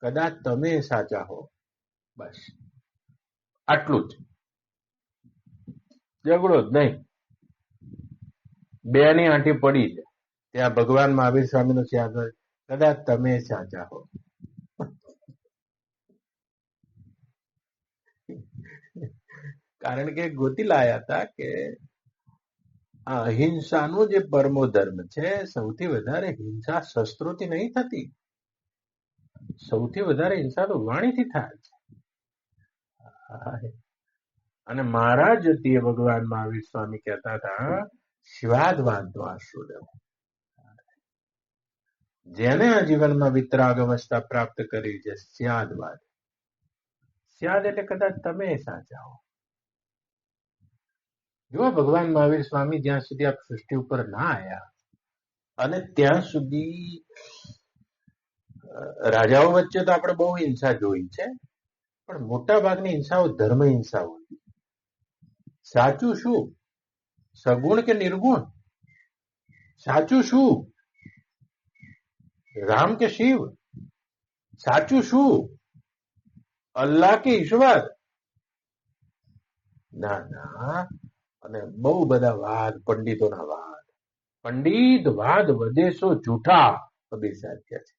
કદાચ તમે સાચા હો, બસ આટલું જ, ઝઘડો જ નહીં. બે ની આંટી પડી છે ત્યાં ભગવાન મહાવીર સ્વામીનો સ્યાદવાદ, કદાચ તમે સાચા હો. કારણ કે ગોતી લાયા હતા કે આ અહિંસાનો જે પરમો ધર્મ છે, સૌથી વધારે હિંસા શસ્ત્રોથી નહીં થતી, સૌથી વધારે હિંસા તો વાણીથી થાય છે. અને મારા જતીએ ભગવાન મહાવીર સ્વામી કહેતા હતા સ્વાદવાદનો આશરો લેવો. જેને આ જીવનમાં વિતરાગ અવસ્થા પ્રાપ્ત કરી છે, સ્યાદવાદ. સ્યાદ એટલે કદાચ તમે સાચા હો. જો ભગવાન મહાવીર સ્વામી જ્યાં સુધી આ સૃષ્ટિ ઉપર ના આવ્યા અને ત્યાં સુધી રાજાઓ વચ્ચે તો આપણે બહુ હિંસા જોઈ છે, પણ મોટા ભાગની હિંસાઓ ધર્મ હિંસાઓ હતી. સાચું શું? સગુણ કે નિર્ગુણ? સાચું શું? રામ કે શિવ? સાચું શું? અલ્લાહ કે ઈશ્વર? ના ના. અને બહુ બધા વાદ, પંડિતોના વાદ. પંડિત વાદ વદેશો જૂઠા, કબીર સાહેબ કહે છે.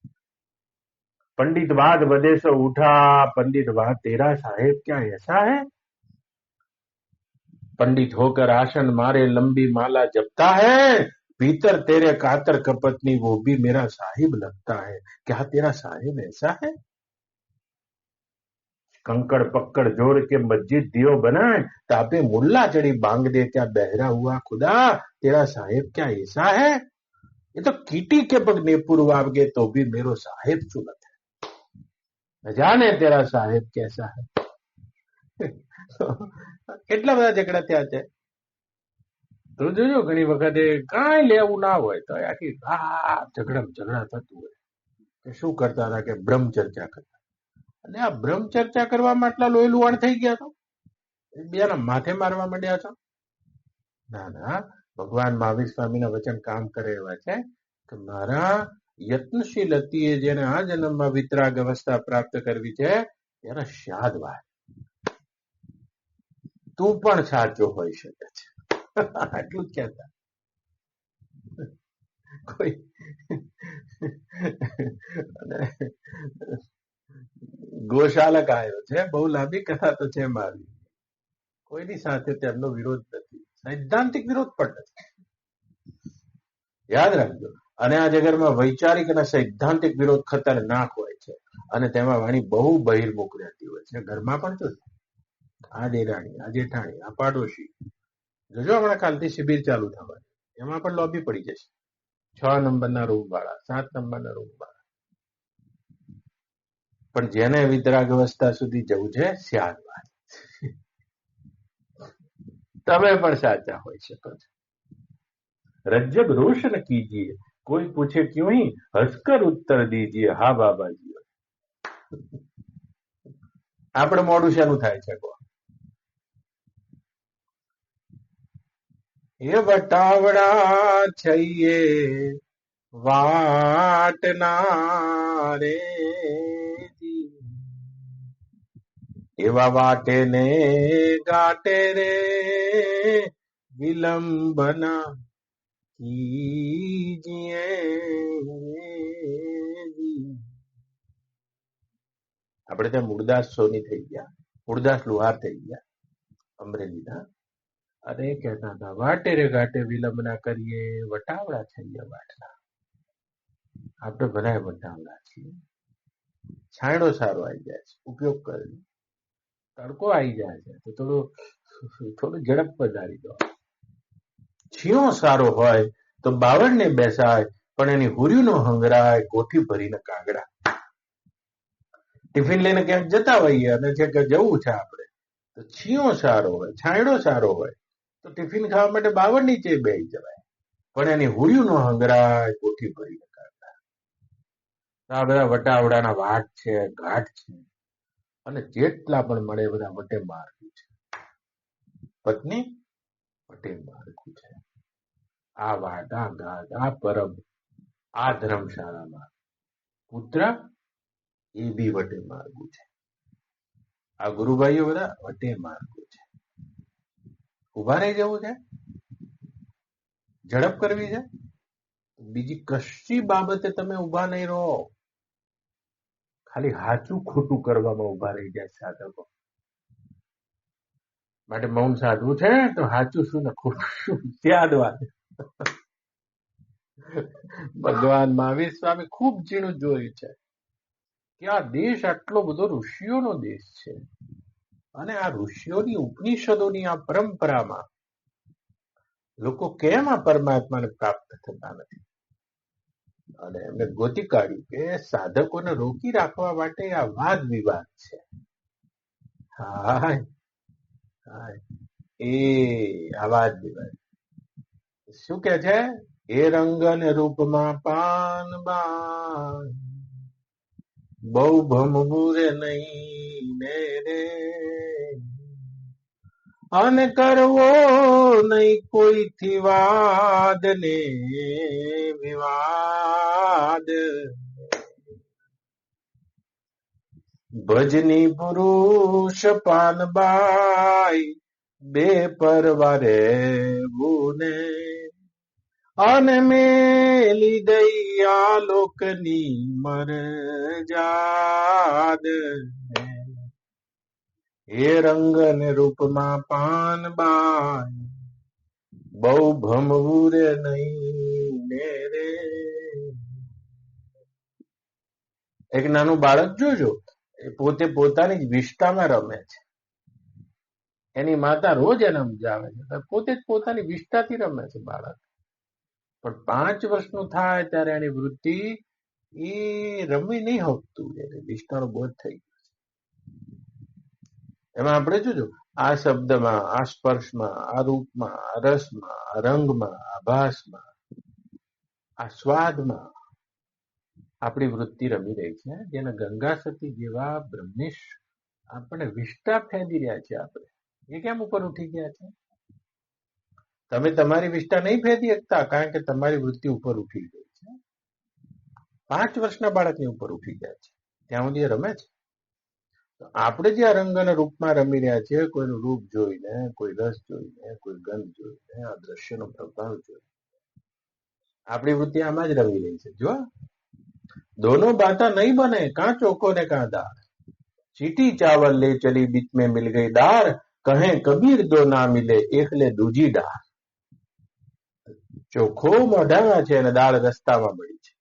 पंडित वाद वदेशो उठा, पंडित वाद तेरा साहेब क्या ऐसा है? पंडित होकर आसन मारे लंबी माला जपता है, भीतर तेरे कातर कपटनी वो भी मेरा साहिब लगता है. क्या तेरा साहिब ऐसा है? कंकड़ पक्कड़ जोड़ के मस्जिद दियो बनाए, तापे मुल्ला चढ़ी बांग दे, क्या बहरा हुआ खुदा तेरा साहेब क्या ऐसा है? ये तो कीटी के पग नेपुर वावगे तो भी मेरो साहेब चुनत है, न जाने तेरा साहेब कैसा है. કેટલા બધા ઝઘડા થયા છે. તો જોજો ઘણી વખતે કાંઈ લેવું ના હોય તો આખી ઝઘડા થતું હોય. કે શું કરતા હતા કે બ્રહ્મ ચર્ચા કરતા, અને આ બ્રહ્મ ચર્ચા કરવામાં આટલા લોહી લુહાણ થઈ ગયા હતા, બેના માથે મારવા માંડ્યા હતા. ના ના, ભગવાન મહાવીર સ્વામીના વચન કામ કરે એવા છે કે મારા યત્નશીલ હતી જેને આ જન્મમાં વિતરાગ અવસ્થા પ્રાપ્ત કરવી છે એના શાદવાદ. તું પણ સાચો હોઈ શકે છે, આટલું જ કહેતા. કોઈ ગોશાલક આવ્યો છે, બહુ લાંબી કથા તો છે મારી. કોઈની સાથે તેમનો વિરોધ નથી, સૈદ્ધાંતિક વિરોધ પણ નથી, યાદ રાખજો. અને આ જગતમાં વૈચારિક અને સૈદ્ધાંતિક વિરોધ ખતરનાક હોય છે, અને તેમાં વાણી બહુ બહિર્મુખ રહેતી હોય છે. ઘરમાં પણ જોજો, આ દેરાણી, આ જેઠાણી, આ પાડોશી. જોજો હમણાં કાલથી શિબિર ચાલુ થવાની, એમાં પણ લોબી પડી જશે. 6 નંબરના રૂમ વાળા, 7 નંબરના રૂમ વાળા. પણ જેને વિતરાગ અવસ્થા સુધી જવું છે, સ્યાદવાદ, તમે પણ સાચા હોય શકો છો. रज्जब रोशन कीजिए, कोई पूछे क्यों ही हंसकर उत्तर दीजिए, હા બાબાજી. આપણે મોડું શાનું થાય છે કહો? એ વટાવડા છઈએ વાટના રે, એવા વાટે ને ગાટે રે વિલંબના કીજીએ. આપણે ત્યાં મૂળદાસ સોની થઈ ગયા, મૂળદાસ લુહાર થઈ ગયા અમરેલીના, અને એ કહેતા હતા વાટે રે ઘાટે વિલંબ ના કરીએ, વટાવડા છીએ વાટના. આપણે બધા વટાવડા છીએ. છાંયડો સારો આવી જાય છે, ઉપયોગ કરી. તડકો આવી જાય છે તો થોડું ઝડપ વધારી દો. છીણો સારો હોય તો બાવળને બેસાય, પણ એની હુર્યું નો હંગરાય, કોઠી ભરીને કાગડા. ટિફિન લઈને ક્યાંક જતા હોઈએ અને છે કે જવું છે આપણે, તો છીણો સારો હોય, છાંયડો સારો હોય તો ટિફિન ખાવા માટે બાવળ નીચે બેસી જવાય, પણ એની હુર્યું નો હંગરાય, કોઠી ભરીને કાગડા. આ બધા વટાવડાના વાટ છે, ઘાટ છે, અને જેટલા પણ મળે એ બધા વટે માર્ગું છે. પત્ની વટે માર્ગું છે. આ વાટ, આ ઘાટ, આ પરબ, આ ધર્મશાળામાં પુત્ર એ બી વટે માર્ગું છે. આ ગુરુભાઈઓ બધા વટે માર્ગું છે. ઉભા રહી જવું છે, ઝડપ કરવી છે, બીજી કશી બાબતે તમે ઉભા નહીં રહો. ખાલી હાચું ખોટું કરવામાં ઉભા રહી જાય સાધકો. માટે મૌન સાધવું છે તો હાચું શું ને ખોટું શું યાદ વાત. ભગવાન મહાવીર સ્વામી ખૂબ ઝીણું જોયું છે કે આ દેશ આટલો બધો ઋષિઓનો દેશ છે, અને આ ઋષિઓની ઉપનિષદોની આ પરંપરામાં લોકો કેમ આ પરમાત્માને પ્રાપ્ત થતા નથી. અને એમને ગોતી કાઢ્યું કે સાધકોને રોકી રાખવા માટે આ વાદ વિવાદ છે. હાય હાય, એ આ વાદ વિવાદ શું કે છે? એ રંગન રૂપમાં પાનબાન, બહુ ભમવું રે નહીં ને રે, અને કરવો નહીં કોઈથી વાદ ને વિવાદ. ભજની પુરુષ પાનબાઈ, બે પરવારે બુને, અને મેલી દઈ આ લોકની મરજાદ. એ રંગ ને રૂપમાં પાનબાઈ, બહુ ભમવું રે નહીં ને રે. એક નાનું બાળક જોજો, એ પોતે પોતાની જ વિષ્ટામાં રમે છે. એની માતા રોજ એને સમજાવે છે, પોતે જ પોતાની વિષ્ટાથી રમે છે બાળક. પણ 5 વર્ષનું થાય ત્યારે એની વૃત્તિ એ રમી નહીં શકતું, એટલે વિષ્ટાનો બોધ થઈ ગયો. એમાં આપણે જોજો, આ શબ્દમાં, આ સ્પર્શમાં, આ રૂપમાં, આ રસમાં, આ રંગમાં, આ ભાસમાં, આ સ્વાદમાં આપણી વૃત્તિ રમી રહી છે. જેને ગંગા સતી જેવા બ્રહ્મેશ આપણે વિષ્ટા ફેંદી રહ્યા છે. આપણે એ કેમ ઉપર ઉઠી ગયા છે? તમે તમારી વિષ્ટા નહીં ફેંદી શકતા, કારણ કે તમારી વૃત્તિ ઉપર ઉઠી ગઈ છે. 5 વર્ષના બાળકની ઉપર ઉઠી ગયા છે, ત્યાં સુધી એ રમે છે. આપણે જે આ રંગ અને રૂપમાં રમી રહ્યા છીએ, કોઈનું રૂપ જોઈને, કોઈ રસ જોઈને, કોઈ ગંધ જોઈને, આ દ્રશ્યનો પ્રભાવ જોઈને આપણી વૃત્તિ આમાં જ રમી રહી છે. જો दोनों बाता नहीं बने, कहां चोको ने कहा दार, चीटी चावल ले चली बीच में मिल गई दार, कहें कबीर दो ना मिले एक ले दूजी डार. ચોખ્ખો મોઢામાં છે અને દાળ રસ્તામાં મળી છે.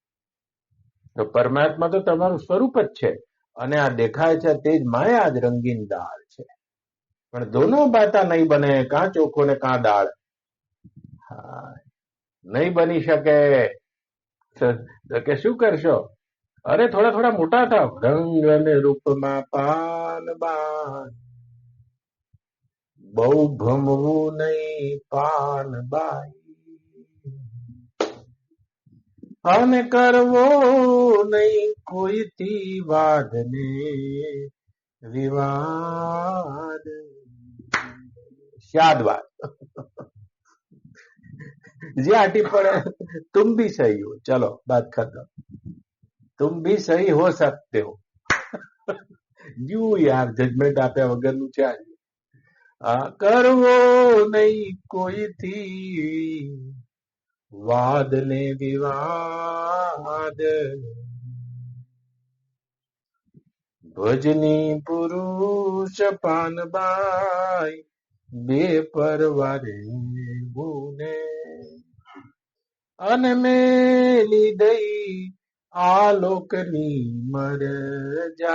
તો પરમાત્મા તો તમારું સ્વરૂપ જ છે, અને આ દેખાય છે તે જ માયા જ રંગીન દાળ છે. પણ દોનો બાતા નહીં બને, કાં ચોખો ને કાં દાળ. હા, નહીં બની શકે. તો કે શું કરશો? અરે થોડા થોડા મોટા થાવ. રંગ અને રૂપમાં પાન બાન, બહુ ભમવું નહીં પાન બાઈ, અને કરવો નહીં કોઈથી વાદ ને વિવાદ. શાદ વાત જે आटी पड़े तुम भी सही हो, चलो बात खत्म. तुम भी सही हो सकते हो. यू यार જજમેન્ટ આપ્યા વગરનું છે આજે. આ કરવો નહીં કોઈથી વાદ ને વિવાદ, ભજની પુરુષ પાનબાઈ, બે પરવારે ગુને, અને મેલી દઈ આલોકની મરજાદ.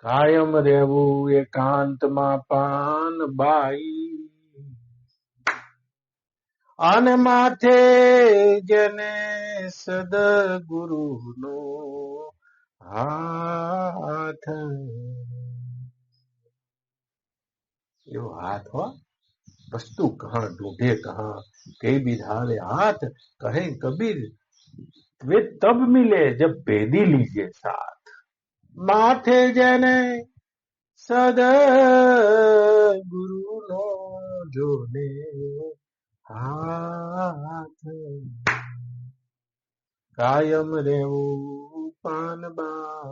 કાયમ રહેવું એકાંતમાં પાનબાઈ, અને માથે જેને સદગુરુનો હાથ. એવો હાથ હો, વસ્તુ કહાं ढूंढे कहाँ, कई विधाले हाथ, कहे कबीर वे तब मिले जब बेदी लीजिए साथ. माथे जने सद गुरुनो जोने हाथ, કાયમ રહેવું પાનબા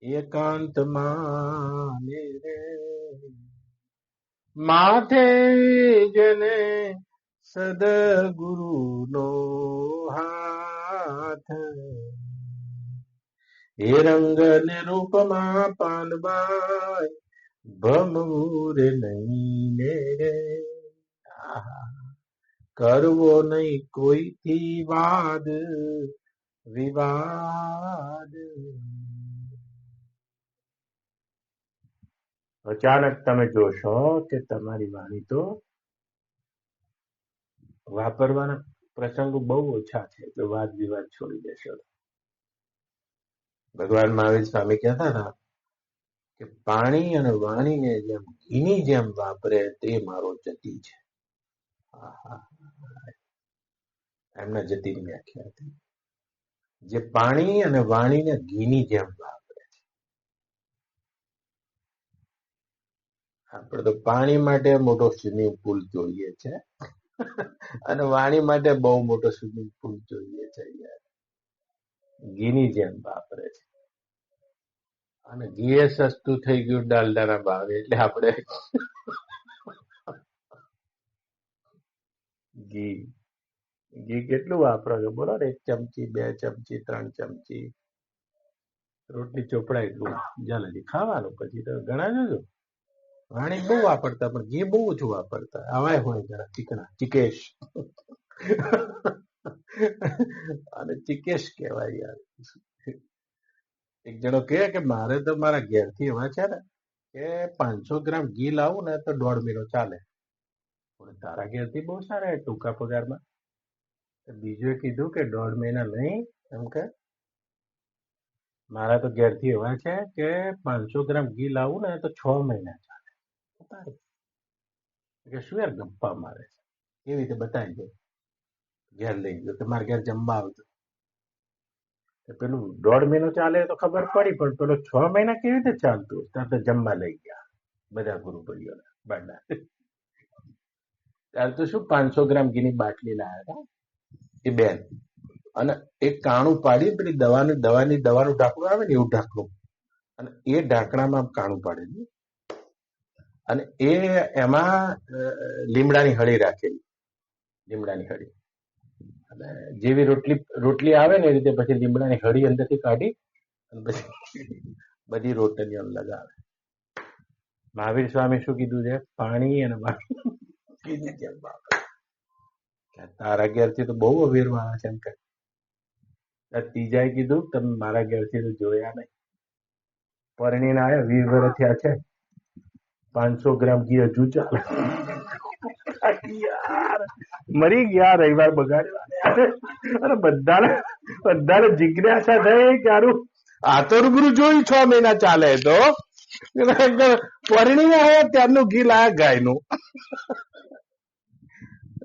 એકાંતમાં ને રે, માથે જને સદગુરુનો હાથ. એ રંગ ને રૂપમાં પાનબાઈ, ભમવું રે નહીં ને રે. આહા, કરવો નહીં કોઈથી વાદ વિવાદ. અચાનક તમે જોશો કે તમારી વાણી તો વાપરવાના પ્રસંગો બહુ ઓછા છે, એટલે વાદ વિવાદ છોડી દેશો. ભગવાન મહાવીર સ્વામી કહેતા હતા કે પાણી અને વાણીને જેમ ઘીની જેમ વાપરે તે મારો જતી છે. આહા, એમના જતીની વ્યાખ્યા હતી, જે પાણી અને વાણીને ઘીની જેમ વાપરે. આપણે તો પાણી માટે મોટો સ્વિમિંગ પુલ જોઈએ છે અને વાણી માટે બહુ મોટો સ્વિમિંગ પુલ જોઈએ છે. ઘીની જેમ વાપરે છે. અને ઘી એ સસ્તું થઈ ગયું ડાલડાના ભાવે, એટલે આપણે ઘી ઘી કેટલું વાપરો છો બોલો ને? 1 ચમચી 2 ચમચી 3 ચમચી રોટલી ચોપડા એટલું જલ્દી ખાવાનું, પછી તો ઘણા જોજો વાણી બહુ વાપરતા પણ ઘી બહુ ઓછું વાપરતા. આવાય હોય જરા ચીકણા, ચિકેશ. અને ચિકેશ કહેવાય યાર. એક જણો કહે કે મારે તો મારા ઘેરથી એવા છે ને કે 500 ગ્રામ ઘી લાવું ને તો 1.5 મહિનો ચાલે. તારા ઘેરથી બહુ સારા ટૂંકા પગારમાં. બીજુએ કીધું કે 1.5 મહિના નહીં, એમ કે મારા તો ઘેરથી એવા છે કે 500 ગ્રામ ઘી લાવું ને તો 6 મહિના ચાલે. કે શું યાર ગપ્પા મારે છે, કેવી રીતે બતાવી દે. ઘેર લઈ ગયો કે મારા ઘેર જમવા આવતો, પેલું 1.5 મહિનો ચાલે તો ખબર પડી, પણ પેલો 6 મહિના કેવી રીતે ચાલતું? ત્યાં તો જમવા લઈ ગયા બધા ગુરુ ભાઈઓને બાંડા. ત્યારે તો શું 500 ગ્રામ ઘીની બાટલી લાવ્યા હતા એ બેન, અને એક કાણું પાડી પેલી દવાનું ઢાંકણું આવે ને એવું ઢાંકણું, અને એ ઢાંકણામાં કાણું પાડેલું, અને એમાં લીમડાની હળી રાખેલી. લીમડાની હળી અને જેવી રોટલી આવે ને એ રીતે પછી લીમડાની હળી અંદરથી કાઢી અને પછી બધી રોટલીઓ લગાવે. મહાવીર સ્વામી શું કીધું છે? પાણી અને તારા ઘેરથી તો બહુ અવેરવાળા છે એમ કે ત્રીજાએ કીધું તમે મારા ઘેરથી તો જોયા નહીં, પરણીને આવ્યા 20 વર્ષ થયા છે, 500 ગ્રામ ઘી હજુ ચાલે. યાર મરી ગયા, રવિવાર બગાડ્યો. અને બધાને જિજ્ઞાસા થઈ કે આરું આ તો રૂબરૂ જોયું 6 મહિના ચાલે તો પરણીને આવ્યા ત્યારનું ઘી લાયા ગાયનું.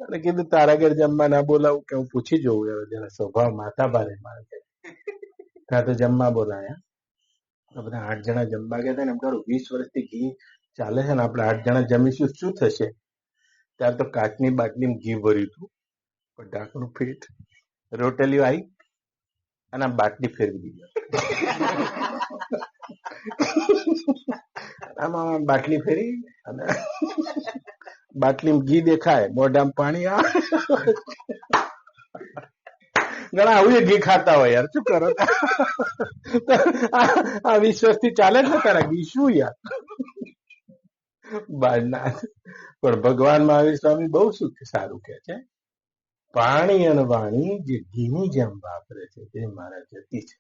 અને કીધું તારા ઘર જમવા ના બોલાવું કે હું પૂછી જોઉં, જરા સ્વભાવ માથા ભારે મારે કે ત્યાં તો જમવા બોલાયા. બધા 8 જણા જમવા ગયા હતા ને એમ કહ્યું 20 વર્ષથી ઘી ચાલે છે ને આપણે 8 જણા જમીશું શું થશે? ત્યારે તો કાચની બાટલીમાં ઘી ભર્યું હતું, પણ ઢાંકણું ફીટ, રોટલીઓ આવી અને આમ બાટલી ફેરવી દીધી. આમાં બાટલી ફેરી અને બાટલીમાં ઘી દેખાય, મોઢામાં પાણી આવે. ઘણા આવું ઘી ખાતા હોય યાર, શું કરો? આ 20 વર્ષથી ચાલે છે તારા ઘી શું યાર? બહારના પણ ભગવાન મહાવીર સ્વામી બહુ સુખ સારું કે છે, પાણી અને વાણી જે ઘીની જેમ વાપરે છે તે મારા જતી છે.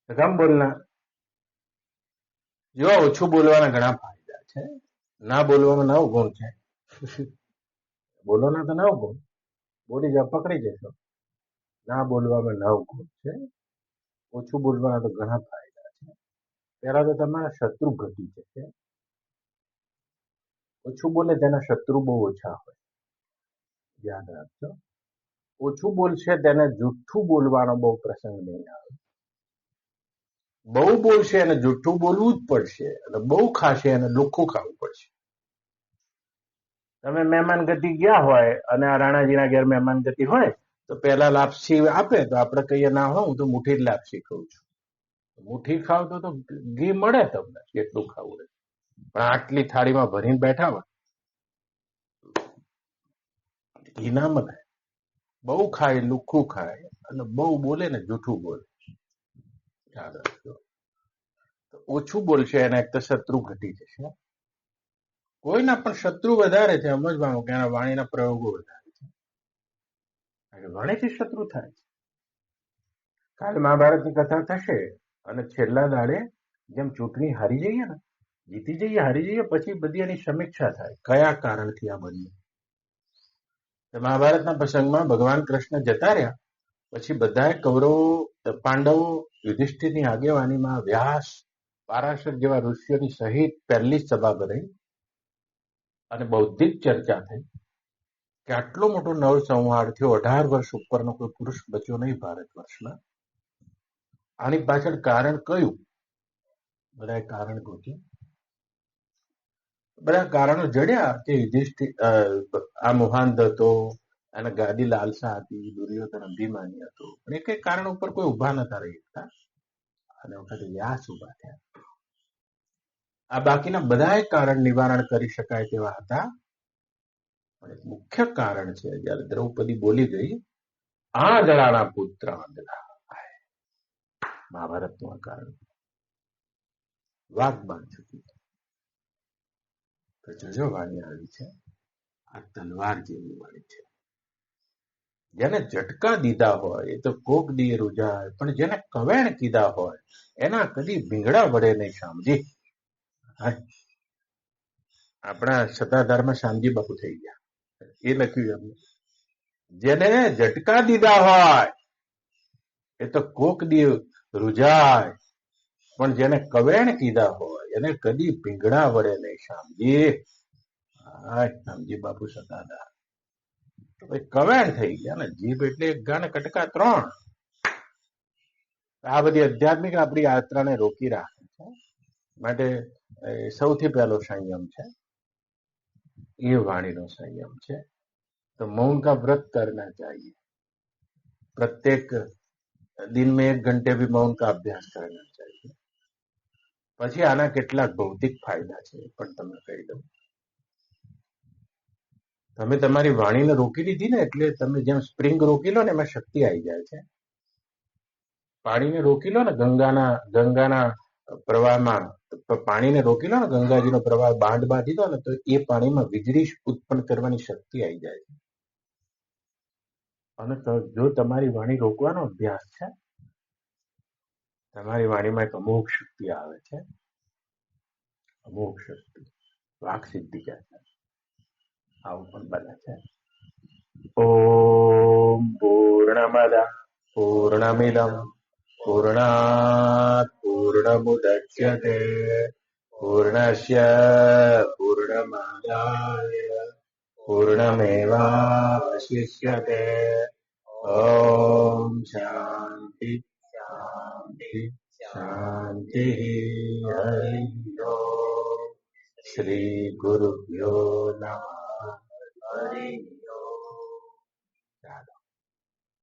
રમ બોલના જો ઓછું બોલવાના ઘણા ફાયદા છે, ના બોલવામાં 9 ગુણ છે. બોલો ના તો 9 ગુણ, બોલી જાવ પકડી જશો. ના બોલવામાં 9 ગુણ છે, ઓછું બોલવાના તો ઘણા ફાયદા છે. પહેલા તો તમારા શત્રુ ઘટી જશે. ઓછું બોલે તેના શત્રુ બહુ ઓછા હોય, યાદ રાખજો. ઓછું બોલશે તેને જુઠ્ઠું બોલવાનો બહુ પ્રસંગ નહીં આવે. બહુ બોલશે એને જુઠ્ઠું બોલવું જ પડશે, અને બહુ ખાશે એને લુખ્ખું ખાવું પડશે. તમે મહેમાન ગતિ ગયા હોય અને આ રાણાજીના ઘેર મહેમાન ગતિ હોય તો પહેલા લાપસી આપે તો આપણે કહીએ ના હો હું તો મુઠ્ઠી જ લાપસી ખાઉં છું. મુઠ્ઠી ખાવ તો ઘી મળે તમને કેટલું ખાવું હોય, પણ આટલી થાળીમાં ભરીને બેઠા હોય ઘી ના મળે. બહુ ખાય લુખ્ખું ખાય અને બહુ બોલે ને જૂઠું બોલે. યાદ રાખજો. ઓછું બોલશે એને એક તો શત્રુ ઘટી જશે. કોઈના પણ શત્રુ વધારે છે સમજવાનું કે એના વાણીના પ્રયોગો વધારે છે, વાણીથી શત્રુ થાય છે. કાલે મહાભારતની કથા થશે અને છેલ્લા દાડે જેમ ચૂંટણી હારી જઈએ ને, જીતી જઈએ હારી જઈએ પછી બધી એની સમીક્ષા થાય કયા કારણથી આ બન્યું. મહાભારતના પ્રસંગમાં ભગવાન કૃષ્ણ જતા રહ્યા પછી બધાએ કૌરવો પાંડવો યુધિષ્ઠિરની આગેવાનીમાં વ્યાસ પારાશર જેવા ઋષિઓની સહિત પહેલી જ સભા ભરાઈ અને બૌદ્ધિક ચર્ચા થઈ કે આટલો મોટો નરસંહાર થયો, 18 વર્ષ ઉપરનો કોઈ પુરુષ બચ્યો નહીં ભારત વર્ષમાં. આની પાછળ કારણ કયું? બધાએ કારણ ગોત્યું. બધા કારણો જડ્યા કે યુધિષ્ઠિર આ મહાન હતો, અને ગાદી લાલસા હતી, દુર્યોધન અભિમાની હતો, પણ એ કઈ કારણ ઉપર કોઈ ઉભા નતા રહી શકતા અને વખતે વ્યાસ ઉભા થયા. આ બાકીના બધા કારણ નિવારણ કરી શકાય તેવા હતા, પણ એક મુખ્ય કારણ છે જયારે દ્રૌપદી બોલી ગઈ આંધળાના પુત્ર આંધળા, મહાભારતનું આ કારણ વાગબાન છૂટી. તો જોજો વાણી આવી છે આ તલવાર જેવી વાણી છે. જેને ઝટકા દીધા હોય એ તો કોક દી રૂજાય, પણ જેને કવેણ કીધા હોય એના કદી ભીંગડા વડે નહીં સમજી. આપણા સત્તાધારમાં શામજી બાપુ થઈ ગયા, એ લખ્યું એમને. જેને ઝટકા દીધા હોય એ તો કોક દી રૂજાય, પણ જેને કવેણ કીધા હોય એને કદી ભીંગડા વડે નહીં શામજી. શામજી બાપુ સત્તાધાર કવેણ થઈ ગયા ને. જીભ એટલે એક ગાને કટકા 3. આ બધી આધ્યાત્મિક આપણી યાત્રાને રોકી રાખે છે. માટે સૌથી પહેલો સંયમ છે એ વાણીનો સંયમ છે. तो मौन का व्रत करना चाहिए. प्रत्येक दिन में 1 घंटे भी मौन का अभ्यास करना चाहिए. પછી આના કેટલાક ભૌતિક ફાયદા છે પણ તમને કહી દઉં. તમે તમારી વાણીને રોકી દીધી ને એટલે તમે જેમ સ્પ્રિંગ રોકી લો ને એમાં શક્તિ આવી જાય છે. પાણીને રોકી લો ને ગંગાના પ્રવાહમાં, પાણીને રોકી લો ને ગંગાજીનો પ્રવાહ બાંધ બાંધી દો ને તો એ પાણીમાં વીજળી ઉત્પન્ન કરવાની શક્તિ આવી જાય છે. અને જો તમારી વાણી રોકવાનો અભ્યાસ છે, તમારી વાણીમાં એક અમોઘ શક્તિ આવે છે, અમોઘ શક્તિ, વાક સિદ્ધિ કહે છે, આવું પણ બને છે. ઓમ પૂર્ણમદ પૂર્ણમિદમ પૂર્ણાત પૂર્ણમુદચ્યતે પૂર્ણસ્ય પૂર્ણમાદાય પૂર્ણમેવાવશિષ્યતે. ઓમ શાંતિ શાંતિ શાંતિ. હરિ ઓમ. શ્રી ગુરુભ્યો નમઃ. હરિ